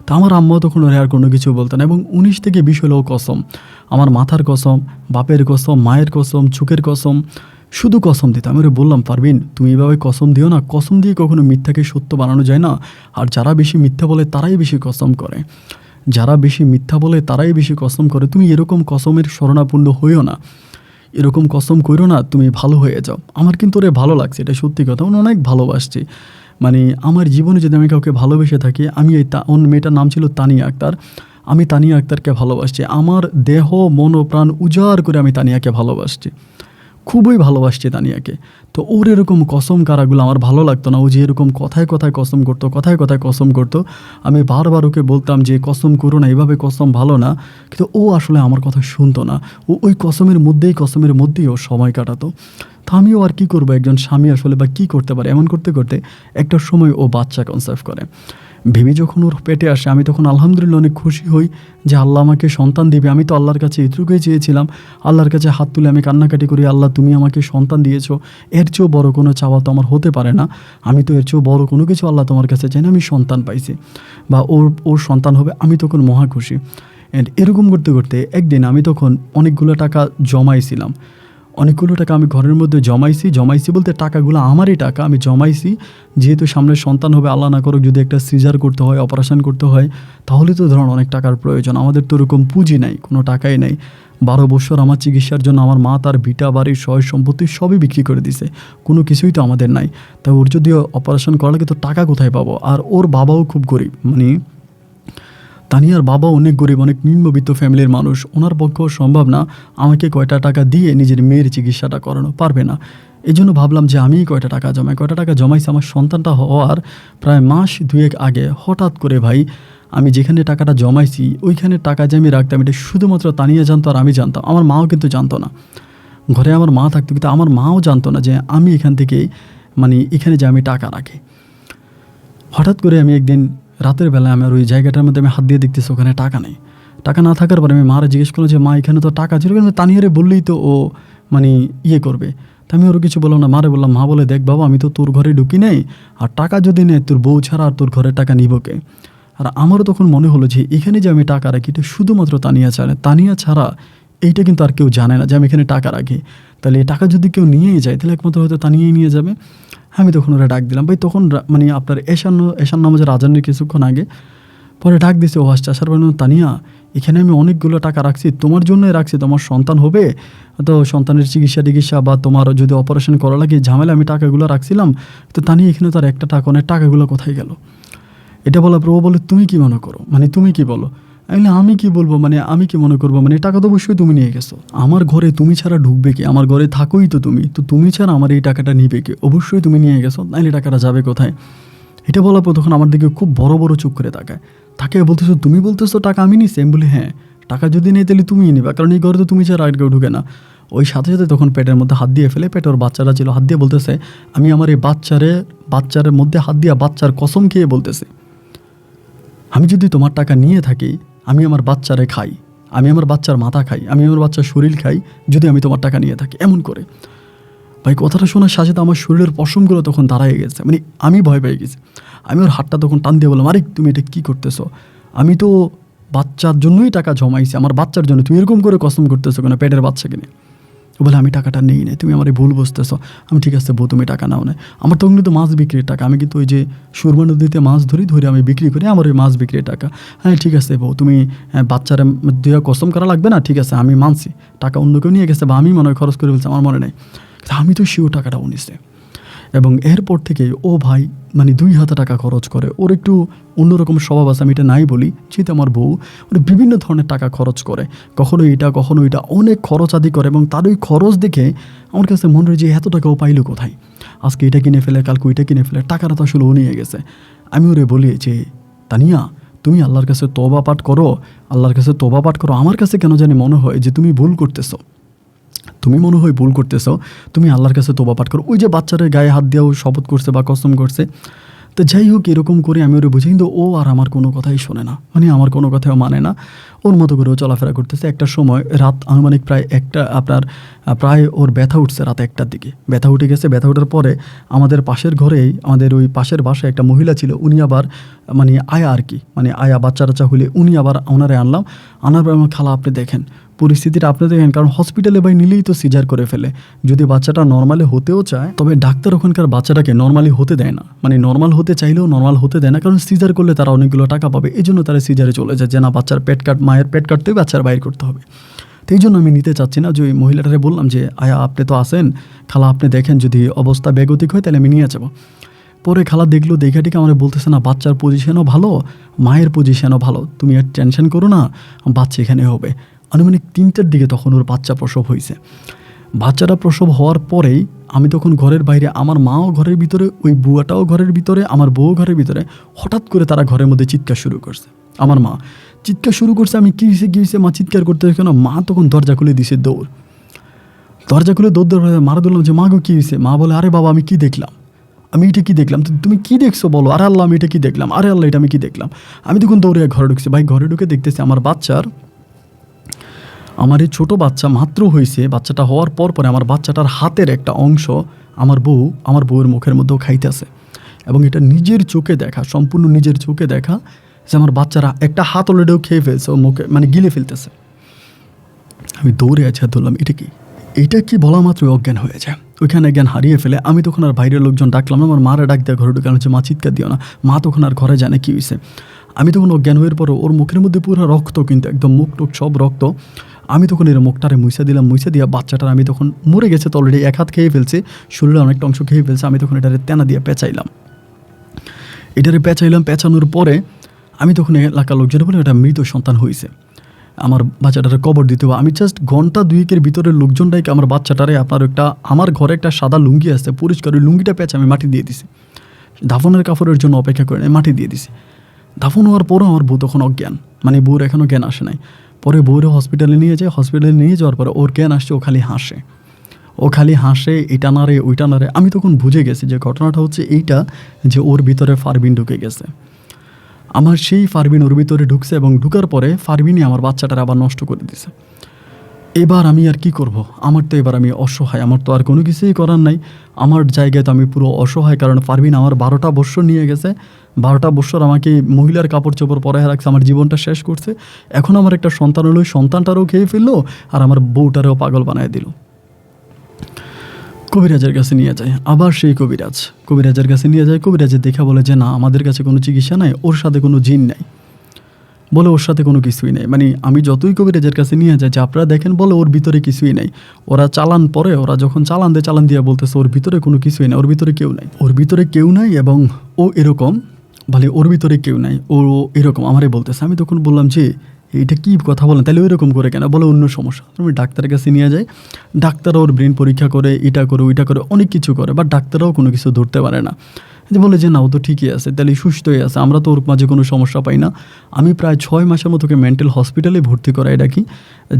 Speaker 1: তো আমার আম্মাও তখন ওরে আর কোনো কিছু বলতো না। এবং 19 থেকে 20 হলেও কসম, আমার মাথার কসম, বাপের কসম, মায়ের কসম, চোখের কসম, শুধু কসম দিত। আমি ওরে বললাম ফারবিন তুমি এইভাবে কসম দিও না, কসম দিয়ে কখনো মিথ্যাকে সত্য বানানো যায় না। আর যারা বেশি মিথ্যা বলে তারাই বেশি কসম করে, যারা বেশি মিথ্যা বলে তারাই বেশি কসম করে। তুমি এরকম কসমের শরণাপন্ন হইও না, এরকম কসম করো না, তুমি ভালো হয়ে যাও। আমার কিন্তু ওরে ভালো লাগছে, এটা সত্যি কথা, আমি অনেক ভালোবাসছি। মানে আমার জীবনে যদি আমি কাউকে ভালোবেসে থাকি, আমি ওর মেয়েটার নাম ছিল তানিয়া আক্তার, আমি তানিয়া আক্তারকে ভালোবাসছি। আমার দেহ মন ও প্রাণ উজাড় করে আমি তানিয়াকে ভালোবাসছি, খুবই ভালোবাসছি তানিয়াকে। তো ওর এরকম কসম কারাগুলো আমার ভালো লাগতো না। ও যে এরকম কথায় কথায় কসম করতো, কথায় কথায় কসম করতো, আমি বারবার ওকে বলতাম যে কসম করো না, এইভাবে কসম ভালো না, কিন্তু ও আসলে আমার কথা শুনতো না। ও ওই কসমের মধ্যেই ও সময় কাটাতো। তো আমিও আর কী করবো, একজন স্বামী আসলে বা কী করতে পারে। এমন করতে করতে একটা সময় ও বাচ্চা কনসেপ্ট করে। ভেবে যখন ওর পেটে আসে, আমি তখন আলহামদুলিল্লাহ অনেক খুশি হই যে আল্লাহ আমাকে সন্তান দিবে। আমি তো আল্লাহর কাছে এটুকুই চেয়েছিলাম, আল্লাহর কাছে হাত তুলে আমি কান্নাকাটি করি, আল্লাহ তুমি আমাকে সন্তান দিয়েছো, এর চেয়েও বড় কোনো চাওয়া তো আমার হতে পারে না। আমি তো এর চেয়েও বড় কোনো কিছু আল্লাহ তোমার কাছে চাই না, আমি সন্তান পাইছি বা ওর সন্তান হবে, আমি তখন মহা খুশি। অ্যান্ড এরকম করতে করতে একদিন আমি তখন অনেকগুলো টাকা জমাইছিলাম, অনেকগুলো টাকা আমি ঘরের মধ্যে জমাইছি বলতে টাকাগুলো আমারই টাকা, আমি জমাইছি। যেহেতু সামনে সন্তান হবে, আল্লাহ না করুক যদি একটা সিজার করতে হয়, অপারেশন করতে হয়, তাহলে তো ধরুন অনেক টাকার প্রয়োজন। আমাদের তো ওরকম পুঁজি নাই, কোনো টাকাই নাই। 12 বছর আমার চিকিৎসার জন্য আমার মা তার ভিটা বাড়ির সয় সম্পত্তি সবই বিক্রি করে দিছে, কোনো কিছুই তো আমাদের নাই। তাই ওর যদি অপারেশন করা লাগে তো টাকা কোথায় পাবো? আর ওর বাবাও খুব গরিব, মানে তানিয়ার বাবা অনেক গরিব, অনেক নিম্নবিত্ত ফ্যামিলির মানুষ। ওনার পক্ষেও সম্ভব না আমাকে কয়টা টাকা দিয়ে নিজের মেয়ের চিকিৎসাটা করানো, পারবে না। এই জন্য ভাবলাম যে আমি কয়টা টাকা জমাইছি। আমার সন্তানটা হওয়ার প্রায় মাস 2 আগে হঠাৎ করে ভাই, আমি যেখানে টাকাটা জমাইছি ওইখানে টাকা যে আমি রাখতাম, এটা শুধুমাত্র তানিয়া জানতো আর আমি জানতাম। আমার মাও কিন্তু জানতো না, ঘরে আমার মা থাকতো কিন্তু আমার মাও জানতো না যে আমি এখান থেকে মানে এখানে যে আমি টাকা রাখি। হঠাৎ করে আমি একদিন রাতের বেলায় আমার ওই জায়গাটার মধ্যে আমি হাত দিয়ে দেখতেছি ওখানে টাকা নেই। টাকা না থাকার পরে আমি মারা জিজ্ঞেস করলাম যে মা এখানে তো টাকা ছিল, কিন্তু তানিয়ারে বললেই তো ও মানে করবে। তা আমি ওর কিছু বললাম না, মারে বললাম, মা বলে দেখ বাবা আমি তো তোর ঘরে ঢুকি নেই, আর টাকা যদি নেই তোর বউ ছাড়া আর তোর ঘরের টাকা নিব কে? আর আমারও তখন মনে হলো যে এখানে যে আমি টাকা রাখি এটা শুধুমাত্র তানিয়া ছাড়া এইটা কিন্তু আর কেউ জানে না যে আমি এখানে টাকা রাখি। তাহলে এই টাকা যদি কেউ নিয়েই যায় তাহলে একমাত্র হয়তো তানিয়াই নিয়ে যাবে। আমি তখন ওরা ডাক দিলাম, ভাই তখন মানে আপনার এশান নামাজের আজানের কিছুক্ষণ আগে। পরে ডাক দিছে ও আসছে, আসার পর তানিয়া এখানে আমি অনেকগুলো টাকা রাখছি, তোমার জন্যই রাখছি, তোমার সন্তান হবে তো সন্তানের চিকিৎসা বা তোমার যদি অপারেশন করা লাগে ঝামেলা, আমি টাকাগুলো রাখছিলাম। তো তানিয়া এখানে তার একটা টাকা নেই, টাকাগুলো কোথায় গেল? এটা বলার পর ও বলে তুমি কি মনে করো, মানে তুমি কি বলো? আমি কি বলবো, মানে আমি কি মনে করবো, মানে টাকা তো অবশ্যই তুমি নিয়ে গেছো, আমার ঘরে তুমি ছাড়া ঢুকবে কি, আমার ঘরে থাকোই তো তুমি, তো তুমি ছাড়া আমার এই টাকাটা নিবে কি, অবশ্যই তুমি নিয়ে গেছো, নাইলে টাকাটা যাবে কোথায়? এটা বলার পর তখন আমার দিকে খুব বড় বড় চোখ করে তাকায়, তাকে বলতেছো তুমি বলতেছো টাকা আমি নিছি? আমি বলি হ্যাঁ, টাকা যদি নেই তাহলে তুমিই নিবা, কারণ এই ঘরে তো তুমি ছাড়া আর কেউ ঢুকে না। ওই সাথে সাথে তখন পেটের মধ্যে হাত দিয়ে ফেলে, পেটে ওর বাচ্চারা ছিল, হাত দিয়ে বলতেছে আমি আমার এই বাচ্চার মধ্যে হাত দিয়ে বাচ্চার কসম খেয়ে বলতেছে, আমি যদি তোমার টাকা নিয়ে থাকি, আমি আমার বাচ্চারে খাই, আমি আমার বাচ্চার মাথা খাই, আমি আমার বাচ্চার শরীর খাই, যদি আমি তোমার টাকা নিয়ে থাকি। এমন করে ভাই কথাটা শোনার সাথে আমার শরীরের পশমগুলো তখন দাঁড়ায় গেছে, মানে আমি ভয় পেয়ে গেছি। আমি ওর হাতটা তখন টান দিয়ে বললাম, আরে তুমি এটা কী করতেছো? আমি তো বাচ্চার জন্যই টাকা জমাইছি, আমার বাচ্চার জন্য, তুমি এরকম করে কসম করতেছো কেন পেটের বাচ্চাকে নিয়ে? বলে আমি টাকাটা নেই নাই, তুমি আমার এই ভুল বুঝতেছো। আমি ঠিক আছে বউ, তুমি টাকা নাও না। আমার তখন কিন্তু মাছ বিক্রির টাকা, আমি কিন্তু ওই যে সুরমা নদীতে মাছ ধরে আমি বিক্রি করি, আমার ওই মাছ বিক্রির টাকা। হ্যাঁ ঠিক আছে বউ, তুমি বাচ্চারা দিয়ে কসম করা লাগবে না, ঠিক আছে আমি মানছি, টাকা অন্য কেউ নিয়ে গেছে বা আমি মনে হয় খরচ করে ফেলছি, আমার মনে নেই, আমি তো শিও টাকাটাও নিছে। এবং এরপর থেকে ও ভাই মানে 2,000 টাকা খরচ করে, ওর একটু অন্যরকম স্বভাব আছে, আমি এটা নাই বলি, যেহেতু আমার বউ ওর বিভিন্ন ধরনের টাকা খরচ করে, কখনো এটা অনেক খরচ আদি করে। এবং তার ওই খরচ দেখে আমার কাছে মনে হয় যে এত টাকা ও পাইলো কোথায়, আজকে এটা কিনে ফেলে, কালকে ওইটা কিনে ফেলে, টাকাটা তো আসলে ও নিয়ে গেছে। আমি ওরে বলি যে তানিয়া তুমি আল্লাহর কাছে তওবা পাঠ করো, আল্লাহর কাছে তওবা পাঠ করো, আমার কাছে কেন জানি মনে হয় যে তুমি ভুল করতেছো, তুমি মনে হয় ভুল করতেছো, তুমি আল্লাহর কাছে তওবা পাঠ করো। ওই যে বাচ্চাদের গায়ে হাত দিয়েও শপথ করছে বা কসম করছে। তো যাই হোক এরকম করে আমি ওরে বুঝি, কিন্তু ও আর আমার কোনো কথাই শোনে না, মানে আমার কোনো কথাও মানে না, ওর মতো করে ও চলাফেরা করতেছে। একটা সময় রাত আনুমানিক প্রায় ওর ব্যথা উঠছে রাত 1টার দিকে, ব্যথা উঠে গেছে। ব্যথা ওঠার পরে আমাদের পাশের ঘরেই, আমাদের ওই পাশের বাসায় একটা মহিলা ছিল, উনি আবার মানে আয়া আর কি, মানে আয়া বাচ্চা টাচ্চা হলে উনি আবার ওনারে আনার পর আমার খালা আপনি দেখেন পরিস্থিতিটা, আপনি দেখেন, কারণ হসপিটালে ভাই নিলেই তো সিজার করে ফেলে, যদি বাচ্চাটা নর্মালি হতেও চায়, তবে ডাক্তার ওখানকার বাচ্চাটাকে নর্মালি হতে দেয় না, মানে নর্মাল হতে চাইলেও নর্মাল হতে দেয় না, কারণ সিজার করলে তারা অনেকগুলো টাকা পাবে, এই জন্য তারা সিজারে চলে যায়, যে না বাচ্চার মায়ের পেট কাটতে হবে, বাচ্চার বাইর করতে হবে। তো এই জন্য আমি নিতে চাচ্ছি না। যে ওই মহিলাটারে বললাম যে আয়া আপনি তো আসেন, খালা আপনি দেখেন যদি অবস্থা বেগতিক হয় তাহলে আমি নিয়ে যাবো। পরে খালা দেখলো, দেখা টিকে আমার বলতেছে না বাচ্চার পজিশনও ভালো, মায়ের পজিশনও ভালো, তুমি আর টেনশন করো না, বাচ্চা এখানে হবে। আনুমানিক 3টার দিকে তখন ওর বাচ্চা প্রসব হয়েছে। বাচ্চাটা প্রসব হওয়ার পরেই আমি তখন ঘরের বাইরে, আমার মাও ঘরের ভিতরে, ওই বুয়াটাও ঘরের ভিতরে, আমার বউ ঘরের ভিতরে, হঠাৎ করে তারা ঘরের মধ্যে চিৎকার শুরু করছে। আমার মা চিৎকার শুরু করছে, আমি কী হয়েছে মা চিৎকার করতে কেন? মা তখন দরজা খুলে দিছে, দরজা খুলে দৌড় মারা দিলাম যে মা গো কী হয়েছে? মা বলে আরে বাবা আমি কি দেখলাম, আমি এটা কি দেখলাম? তুমি কি দেখছো বলো? আরে আল্লাহ আমি এটা কি দেখলাম, আরে আল্লাহ এটা আমি কি দেখলাম? আমি তখন দৌড়ে ঘরে ঢুকছি। ভাই ঘরে ঢুকে দেখতেছি আমার এই ছোটো বাচ্চা মাত্র হয়েছে, বাচ্চাটা হওয়ার পর আমার বাচ্চাটার হাতের একটা অংশ আমার বউয়ের মুখের মধ্যেও খাইতেছে। এবং এটা নিজের চোখে দেখা, সম্পূর্ণ নিজের চোখে দেখা, যে আমার বাচ্চারা একটা হাত অলরেডিও খেয়ে ফেলছে, ও মুখে মানে গিলে ফেলতেছে। আমি দৌড়ে আছি আর ধরলাম এটা কি বলা মাত্রই অজ্ঞান হয়ে যায়, ওইখানে জ্ঞান হারিয়ে ফেলে। আমি তখন আর বাইরের লোকজন ডাকলাম না, আমার মারা ডাক দেওয়া ঘরে ঢুকে হচ্ছে মা চিৎকার দিও না, মা তখন আর ঘরে জানে কী হয়েছে। আমি তখন অজ্ঞান হয়ে পর ওর মুখের মধ্যে পুরো রক্ত, কিন্তু একদম মুখ টুক সব রক্ত। আমি তখন এর মুখটারে মুছে দিয়া বাচ্চাটার, আমি তখন মরে গেছে তো অলরেডি, এক হাত খেয়ে ফেলছে, শরীরে অনেকটা অংশ খেয়ে ফেলছে। আমি তখন এটারে তেনা দিয়ে পেঁচাইলাম, পেঁচানোর পরে আমি তখন এলাকার লোকজনের বলে এটা মৃত সন্তান হয়েছে, আমার বাচ্চাটারে কবর দিতে হবে। আমি জাস্ট ঘন্টা 2-এর ভিতরে লোকজনটাকে আমার বাচ্চাটারে, আমার ঘরে একটা সাদা লুঙ্গি আছে পরিষ্কার, ওই লুঙ্গিটা পেঁচে আমি মাটি দিয়ে দিছি, দাফনের কাপড়ের জন্য অপেক্ষা করে আমি মাটি দিয়ে দিছি। দাফন হওয়ার পরও আমার বউ তখন অজ্ঞান, মানে বউর এখনও জ্ঞান আসে নাই। পরে বউরে হসপিটালে নিয়ে যাওয়ার পরে ওর জ্ঞান আসছে, ও খালি হাসে এটা না রে ওইটা না রে। আমি তখন বুঝে গেছি যে ঘটনাটা হচ্ছে এইটা, যে ওর ভিতরে ফারবিন ঢুকে গেছে, আমার সেই ফারবিন ওর ভিতরে ঢুকছে, এবং ঢুকার পরে ফারবিনই আমার বাচ্চাটার আবার নষ্ট করে দিছে। এবার আমি আর কি করব? আমার তো এবার আমি অসহায়, আমার তো আর কোনো কিছুই করার নাই। আমার জায়গায় তো আমি পুরো অসহায়, কারণ ফারবিন আমার 12টা বৎসর নিয়ে গেছে, 12টা বৎসর আমাকে মহিলার কাপড় চোপড় পরে রাখছে, আমার জীবনটা শেষ করছে। এখন আমার একটা সন্তান হলো, সন্তানটারও খেয়ে ফেললো, আর আমার বউটারেও পাগল বানায় দিল। কবিরাজের কাছে নিয়ে যায়, আবার সেই কবিরাজের কাছে নিয়ে যায়। কবিরাজের দেখা বলে যে না আমাদের কাছে কোনো চিকিৎসা নাই, ওর সাথে কোনো জিন নাই। বলে ওর সাথে কোনো কিছুই নেই। মানে আমি যতই কবিরাজের কাছে নিয়ে যাই যে আপনারা দেখেন, বলে ওর ভিতরে কিছুই নেই। ওরা চালান পরে, ওরা যখন চালান দিয়ে বলতেছে ওর ভিতরে কোনো কিছুই নেই, ওর ভিতরে কেউ নাই, ওর ভিতরে কেউ নাই এবং ও এরকম, বলে ওর ভিতরে কেউ নাই, ও এরকম আমারে বলতেছে। আমি তখন বললাম যে এইটা কী কথা বলেন, তাহলে ওইরকম করে কেন? বলে অন্য সমস্যা। তুমি ডাক্তারের কাছে নিয়ে যাই, ডাক্তারও ওর ব্রেন পরীক্ষা করে, এটা করে ওইটা করে, অনেক কিছু করে, বাট ডাক্তাররাও কোনো কিছু ধরতে পারে না। যে বলে যে না, ও তো ঠিকই আছে, তাহলে সুস্থই আছে, আমরা তো ওর মাঝে কোনো সমস্যা পাই না। আমি প্রায় 6 মাসের মতো ওকে মেন্টাল হসপিটালে ভর্তি করাই রাখি,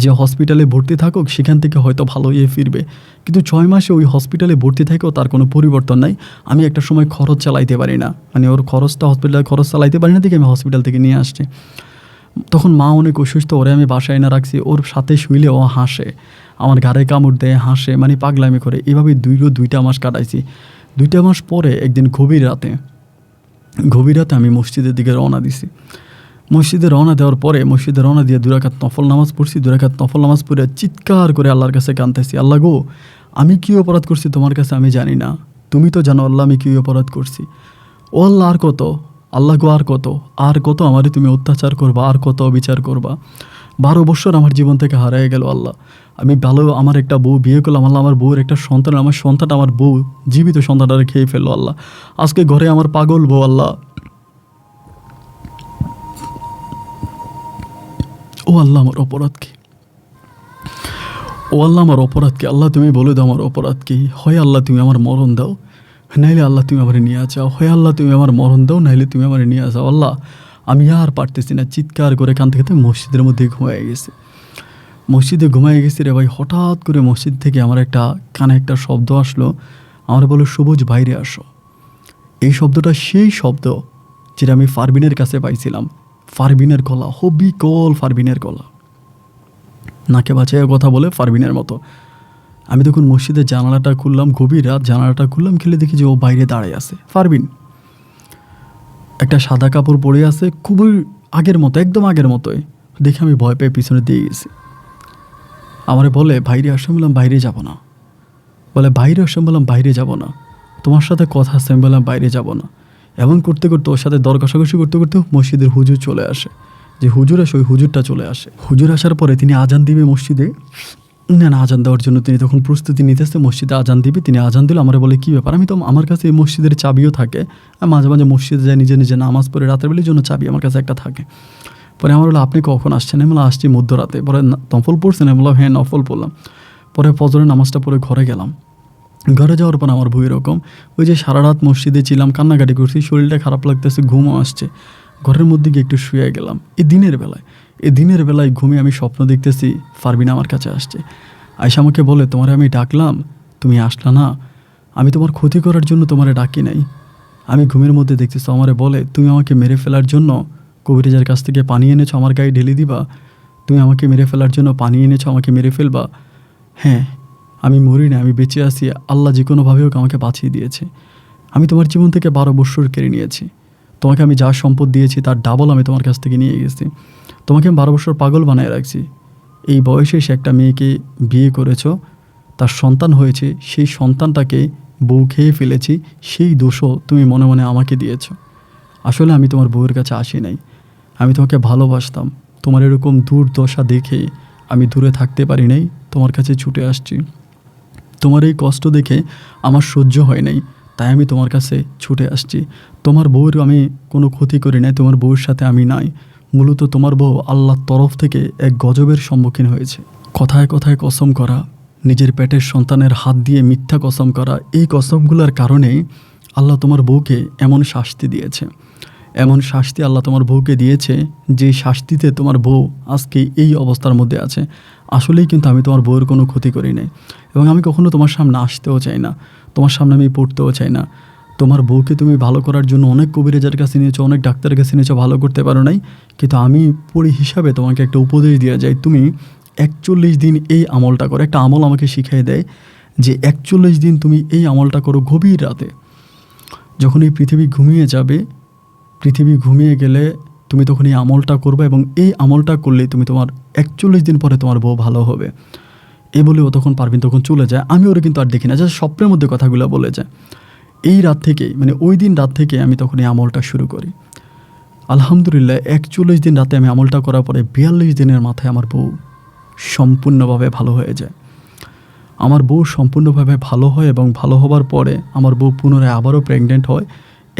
Speaker 1: যে হসপিটালে ভর্তি থাকুক, সেখান থেকে হয়তো ভালো হয়ে ফিরবে। কিন্তু 6 মাসে ওই হসপিটালে ভর্তি থেকেও তার কোনো পরিবর্তন নাই। আমি একটা সময় খরচ চালাইতে পারি না, মানে ওর খরচটা, হসপিটালের খরচ চালাইতে পারি না, দেখে আমি হসপিটাল থেকে নিয়ে আসছি। তখন মা অনেক অসুস্থ, ওরে আমি বাসায় এনে রাখছি, ওর সাথে শুইলে ও হাসে, আমার ঘাড়ে কামড় দেয়, হাসে, মানে পাগলামি করে। এভাবে 2টা মাস কাটাইছি। 2টা মাস পরে একদিন গভীর রাতে আমি মসজিদের দিকে রওনা দিছি। মসজিদে রওনা দেওয়ার পরে, মসজিদে রওনা দিয়ে 2 রাকাত নফল নামাজ পড়ছি। 2 রাকাত নফল নামাজ পড়ে চিৎকার করে আল্লাহর কাছে কাঁদতেছি, আল্লাহ গো, আমি কী অপরাধ করছি তোমার কাছে আমি জানি না, তুমি তো জানো আল্লাহ আমি কী অপরাধ করছি। ও আল্লাহ, আর কত, আল্লাহ গো, আর কত আমারে তুমি অত্যাচার করবা, আর কত অবিচার করবা। 12 বছর আমার জীবন থেকে হারিয়ে গেল আল্লাহ। আমি ভালো, আমার একটা বউ বিয়ে করলাম আল্লাহ, আমার বউয়ের একটা সন্তান, আমার সন্তানটা, আমার বউ জীবিত সন্তানটারে খেয়ে ফেললো আল্লাহ। আজকে ঘরে আমার পাগল বউ আল্লাহ, ও আল্লাহ আমার অপরাধ কি, ও আল্লাহ আমার অপরাধ কি, আল্লাহ তুমি বলে দাও আমার অপরাধ কি। হয় আল্লাহ তুমি আমার মরণ দাও, নাইলে আল্লাহ তুমি আমার নিয়ে যাও। হয় আল্লাহ তুমি আমার মরণ দাও, নাইলে তুমি আমার নিয়ে যাও। আল্লাহ আমি আর পারতেছি না, চিৎকার করে কান থেকে মসজিদের মধ্যে ঘুমাই গেছি। মসজিদে ঘুমাই গেছি রে ভাই। হঠাৎ করে মসজিদ থেকে আমার একটা কানে একটা শব্দ আসলো, আমার বলো সবুজ বাইরে আসো। এই শব্দটা সেই শব্দ যেটা আমি ফারবিনের কাছে পাইছিলাম। ফারবিনের গলা, হবি কল ফারবিনের গলা, নাকে বাঁচাইয়া কথা বলে ফারবিনের মতো। আমি তখন মসজিদের জানালাটা খুললাম, গভীর রাত, জানালাটা খুললাম, খেলে দেখি যে ও বাইরে দাঁড়ায় আছে। ফারবিন একটা সাদা কাপড় পরে আছে, খুবই আগের মতো, একদম আগের মতোই। দেখে আমি ভয় পেয়ে পিছনে দিয়ে গেছি। আমারে বলে বাইরে আসো, বললাম বাইরে যাব না। বলে বাইরে আসো, বললাম বাইরে যাব না, তোমার সাথে কথা আছে, আমি বললাম বাইরে যাব না। এমন করতে করতে ওর সাথে দর কষাকষি করতে করতে মসজিদের হুজুর চলে আসে। যে হুজুর আসে, ওই হুজুরটা চলে আসে। হুজুর আসার পরে তিনি আজান দিবে মসজিদে, না আজান দেওয়ার জন্য তিনি তখন প্রস্তুতি নিতেছে, মসজিদে আজান দিবে। তিনি আজান দিল, আমার বলে কী ব্যাপার। আমি তো, আমার কাছে এই মসজিদের চাবিও থাকে, আমি মাঝে মাঝে মসজিদে যাই, নিজে নিজে নামাজ পড়ে, রাতের বেলার জন্য চাবি আমার কাছে একটা থাকে। পরে আমার বলে আপনি কখন আসছেন? আমি বললাম আসছি মধ্যরাতে। পরে নফল পড়ছেন? আমি বললাম হ্যাঁ নফল পড়লাম। পরে ফজরের নামাজটা পড়ে ঘরে গেলাম। ঘরে যাওয়ার পর আমার বউ এরকম, ওই যে সারা রাত মসজিদে ছিলাম, কান্নাকাটি করছি, শরীরটা খারাপ লাগতেছে, ঘুমও আসছে, ঘরের মধ্যে গিয়ে একটু শুয়ে গেলাম। এই দিনের বেলায় ঘুমিয়ে আমি স্বপ্ন দেখতেছি ফারবিন আমার কাছে আসছে। আয়সা আমাকে বলে তোমারে আমি ডাকলাম, তুমি আসলা না, আমি তোমার ক্ষতি করার জন্য তোমারে ডাকি নাই। আমি ঘুমের মধ্যে দেখতেছি আমারে বলে তুমি আমাকে মেরে ফেলার জন্য কবিরাজের কাছ থেকে পানি এনেছো, আমার গায়ে ঢেলে দিবা, তুমি আমাকে মেরে ফেলার জন্য পানি এনেছো, আমাকে মেরে ফেলবা। হ্যাঁ আমি মরি না, আমি বেঁচে আছি, আল্লাহ যে কোনোভাবে হোক আমাকে বাঁচিয়ে দিয়েছে। আমি তোমার জীবন থেকে 12 বৎসর কেড়ে নিয়েছি, তোমাকে আমি যা সম্পদ দিয়েছি তার ডাবল আমি তোমার কাছ থেকে নিয়ে গেছি, তোমাকে আমি 12 বৎসর পাগল বানায় রাখছি। এই বয়সে এসে একটা মেয়েকে বিয়ে করেছ, তার সন্তান হয়েছে, সেই সন্তানটাকে বউ খেয়ে ফেলেছি, সেই দোষও তুমি মনে মনে আমাকে দিয়েছ। আসলে আমি তোমার বউয়ের কাছে আসি নাই, আমি তোমাকে ভালোবাসতাম, তোমার এরকম দুর্দশা দেখে আমি দূরে থাকতে পারি নাই, তোমার কাছে ছুটে আসছি। তোমার এই কষ্ট দেখে আমার সহ্য হয় নাই, তাই আমি তোমার কাছে ছুটে আসছি। তোমার বউয়ের আমি কোনো ক্ষতি করি নাই, তোমার বউয়ের সাথে আমি নাই। মূলত তোমার বউ আল্লাহর তরফ থেকে এক গজবের সম্মুখীন হয়েছে। কথায় কথায় কসম করা, নিজের পেটের সন্তানের হাত দিয়ে মিথ্যা কসম করা, এই কসমগুলোর কারণেই আল্লাহ তোমার বউকে এমন শাস্তি দিয়েছে। এমন শাস্তি আল্লাহ তোমার বউকে দিয়েছে, যে শাস্তিতে তোমার বউ আজকে এই অবস্থার মধ্যে আছে। আসলেই কিন্তু আমি তোমার বউয়ের কোনো ক্ষতি করি নাই, এবং আমি কখনো তোমার সামনে আসতেও চাই না, তোমার সামনে আমি পড়তেও চাই না। তোমার বউকে তুমি ভালো করার জন্য অনেক কবিরাজের কাছে নিয়েছো, অনেক ডাক্তারের কাছে নিয়েছো, ভালো করতে পারো নাই। কিন্তু আমি পড়ি হিসাবে তোমাকে একটা উপদেশ দেওয়া যায়, তুমি 41 দিন এই আমলটা করো। একটা আমল আমাকে শিখিয়ে দেয় যে 41 দিন তুমি এই আমলটা করো গভীর রাতে, যখন এই পৃথিবী ঘুমিয়ে যাবে, পৃথিবী ঘুমিয়ে গেলে তুমি তখন এই আমলটা করবে, এবং এই আমলটা করলে তুমি তোমার 41 দিন পরে তোমার বউ ভালো হবে। এই বলে ও তখন পারবিন তখন চলে যায়। আমি ওরা কিন্তু আর দেখি না, যা স্বপ্নের মধ্যে কথাগুলো বলে যায়। এই রাত থেকেই, মানে ওই দিন রাত থেকে আমি তখন এই আমলটা শুরু করি। আলহামদুলিল্লাহ 41 দিন রাতে আমি আমলটা করার পরে 42 দিনের মাথায় আমার বউ সম্পূর্ণভাবে ভালো হয়ে যায়। আমার বউ সম্পূর্ণভাবে ভালো হয় এবং ভালো হবার পরে আমার বউ পুনরায় আবারও প্রেগনেন্ট হয়।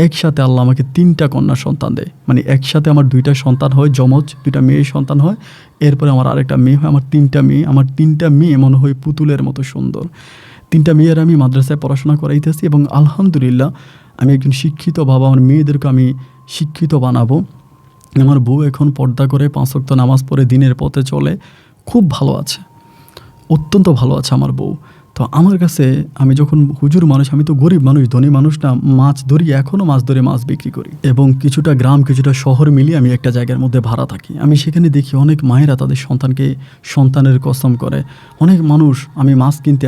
Speaker 1: একসাথে আল্লাহ আমাকে 3টা কন্যা সন্তান দেয়, মানে একসাথে আমার 2টা সন্তান হয়, যমজ 2টা মেয়ে সন্তান হয়। এরপরে আমার আরেকটা মেয়ে হয়, আমার 3টা মেয়ে। আমার 3টা মেয়ে মনে হয় পুতুলের মতো সুন্দর। 3টা মেয়ের আমি মাদ্রাসায় পড়াশোনা করাইতেছি এবং আলহামদুলিল্লাহ আমি একজন শিক্ষিত বাবা, আমার মেয়েদেরকে আমি শিক্ষিত বানাবো। আমার বউ এখন পর্দা করে 5 ওয়াক্ত নামাজ পড়ে দিনের পথে চলে, খুব ভালো আছে, অত্যন্ত ভালো আছে আমার বউ। তো আমার কাছে, আমি যখন হুজুর মানুষ, আমি তো গরিব মানুষ, ধনী মানুষ না, মাছ ধরি, এখনও মাছ ধরে মাছ বিক্রি করি এবং কিছুটা গ্রাম কিছুটা শহর মিলিয়ে আমি একটা জায়গার মধ্যে ভাড়া থাকি। আমি সেখানে দেখি অনেক মায়েরা তাদের সন্তানকে সন্তানের কসম করে। অনেক মানুষ, আমি মাছ কিনতে,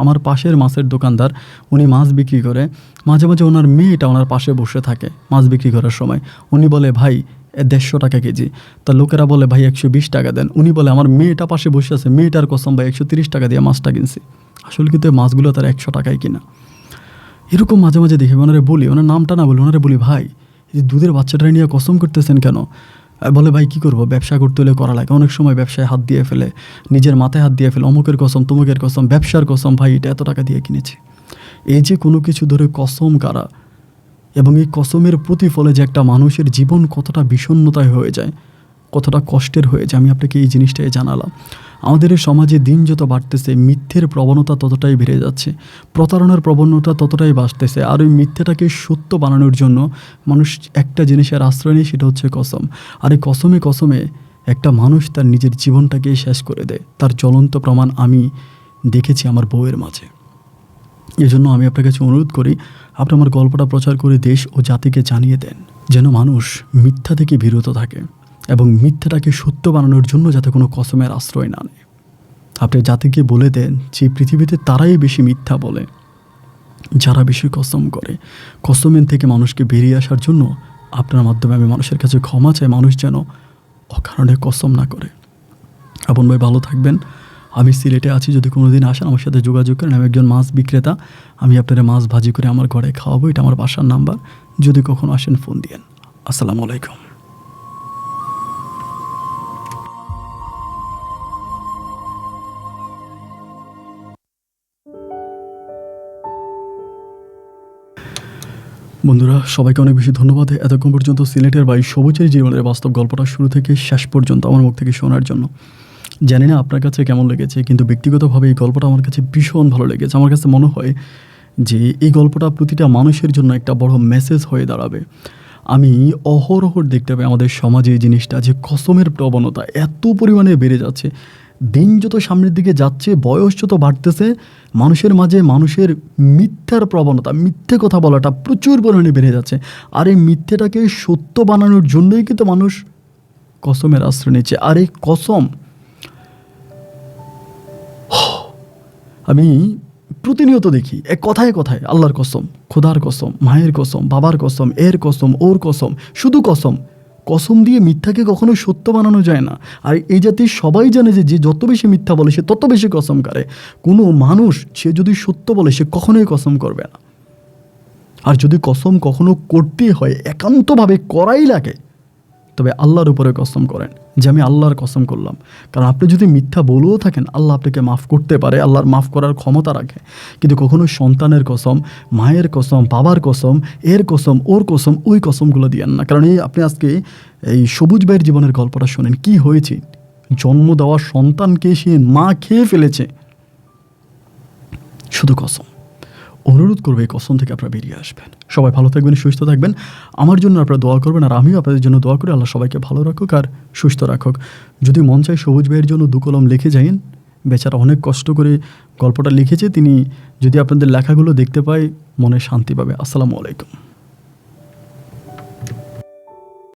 Speaker 1: আমার পাশের মাছের দোকানদার, উনি মাছ বিক্রি করে, মাঝে মাঝে ওনার মেয়েটা ওনার পাশে বসে থাকে মাছ বিক্রি করার সময়। উনি বলে ভাই 150 টাকা কেজি। তা লোকেরা বলে ভাই 120 টাকা দেন। উনি বলে আমার মেয়েটা পাশে বসে আছে, মেয়েটার কসম ভাই 130 টাকা দিয়ে মাছটা কিনছি। আসলে কিন্তু মাছগুলো তার 100 টাকায় কিনা। এরকম মাঝে মাঝে দেখে ওনারা বলি, ওনার নামটা না বলি, ওনারা বলি ভাই এই যে দুধের বাচ্চাটা নিয়ে কসম করতেছেন কেন? বলে ভাই কী করবো, ব্যবসা করতে হলে করা লাগে। অনেক সময় ব্যবসায় হাত দিয়ে ফেলে, নিজের মাথায় হাত দিয়ে ফেলে, অমুকের কসম তমুকের কসম, ব্যবসার কসম, ভাই এটা এত টাকা দিয়ে কিনেছি। এই যে কোনো কিছু ধরে কসম কারা এবং এই কসমের প্রতিফলে যে একটা মানুষের জীবন কতটা বিষণ্ণতায় হয়ে যায়, কতটা কষ্টের হয়ে যায়, আমি আপনাকে এই জিনিসটাই জানালাম। আমাদের এই সমাজে দিন যত বাড়তেছে মিথ্যের প্রবণতা ততটাই বেড়ে যাচ্ছে, প্রতারণার প্রবণতা ততটাই বাড়তেছে। আর ওই মিথ্যাটাকে সত্য বানানোর জন্য মানুষ একটা জিনিসের আশ্রয় নেয়, সেটা হচ্ছে কসম। আর এই কসমে কসমে একটা মানুষ তার নিজের জীবনটাকে শেষ করে দেয়। তার জ্বলন্ত প্রমাণ আমি দেখেছি আমার বউয়ের মাঝে। এজন্য আমি আপনার কাছে অনুরোধ করি, আপনি আমার গল্পটা প্রচার করে দেশ ও জাতিকে জানিয়ে দেন, যেন মানুষ মিথ্যা থেকে বিরত থাকে এবং মিথ্যাটাকে সত্য বানানোর জন্য যাতে কোনো কসমের আশ্রয় না নেয়। আপনি জাতিকে বলে দেন যে পৃথিবীতে তারাই বেশি মিথ্যা বলে যারা বেশি কসম করে। কসমের থেকে মানুষকে বেরিয়ে আসার জন্য আপনার মাধ্যমে আমি মানুষের কাছে ক্ষমা চাই, মানুষ যেন অকারণে কসম না করে। আপন ভাই ভালো থাকবেন। আমি সিলেটে আছি, যদি কোনো দিন আসেন আমার সাথে যোগাযোগ করেন। আমি একজন মাছ বিক্রেতা, আমি আপনারা মাছ ভাজি করে আমার ঘরে খাওয়াবো। এটা আমার বাসার নাম্বার, যদি কখনো আসেন ফোন দিয়েন। আসসালামু আলাইকুম। বন্ধুরা সবাইকে অনেক বেশি ধন্যবাদ এতক্ষণ পর্যন্ত সিলেটের ভাই সবুজের জীবনের বাস্তব গল্পটা শুরু থেকে শেষ পর্যন্ত আমার মুখ থেকে শোনার জন্য। জানি না আপনার কাছে কেমন লেগেছে, কিন্তু ব্যক্তিগতভাবে এই গল্পটা আমার কাছে ভীষণ ভালো লেগেছে। আমার কাছে মনে হয় যে এই গল্পটা প্রতিটা মানুষের জন্য একটা বড় মেসেজ হয়ে দাঁড়াবে। আমি অহরহ দেখতে পাই আমাদের সমাজে এই জিনিসটা, যে কসমের প্রবণতা এত পরিমাণে বেড়ে যাচ্ছে। দিন যত সামনের দিকে যাচ্ছে, বয়স যত বাড়তেছে, মানুষের মাঝে মানুষের মিথ্যার প্রবণতা, মিথ্যে কথা বলাটা প্রচুর পরিমাণে বেড়ে যাচ্ছে। আর এই মিথ্যেটাকে সত্য বানানোর জন্যই কিন্তু মানুষ কসমের আশ্রয় নিচ্ছে। আর এই কসম আমি প্রতিনিয়ত দেখি, এক কথায় কথায় আল্লাহর কসম, খোদার কসম, মায়ের কসম, বাবার কসম, এর কসম, ওর কসম, শুধু কসম। কসম দিয়ে মিথ্যাকে কখনো সত্য বানানো যায় না। আর এই জাতির সবাই জানে যে যত বেশি মিথ্যা বলে সে তত বেশি কসম করে। কোনো মানুষ সে যদি সত্য বলে সে কখনোই কসম করবে না। আর যদি কসম কখনো করতে হয়, একান্তভাবে করাই লাগে, তবে আল্লাহর উপরে কসম করেন যে আমি আল্লাহর কসম করলাম। কারণ আপনি যদি মিথ্যা বলেও থাকেন, আল্লাহ আপনাকে মাফ করতে পারে, আল্লাহর মাফ করার ক্ষমতা রাখে। কিন্তু কখনো সন্তানের কসম, মায়ের কসম, বাবার কসম, এর কসম, ওর কসম, ওই কসমগুলো দিয়েন না। কারণ এই আপনি আজকে এই সবুজ ভাইয়ের জীবনের গল্পটা শোনেন, কি হয়েছে। জন্ম দেওয়া সন্তানকে সে মা খেয়ে ফেলেছে শুধু কসম। অনুরোধ করবে এই কসম থেকে আপনারা বেরিয়ে আসবেন। সবাই ভালো থাকবেন, সুস্থ থাকবেন। আমার জন্য আপনারা দোয়া করবেন, আর আমিও আপনাদের জন্য দোয়া করি। আল্লাহ সবাইকে ভালো রাখুক আর সুস্থ রাখুক। যদি মন চায় সবুজ ভাইয়ের জন্য 2 কলম লিখে যাইন। বেচারা অনেক কষ্ট করে গল্পটা লিখেছে, তিনি যদি আপনাদের লেখাগুলো দেখতে পায় মনে শান্তি পাবে। আসসালামু আলাইকুম।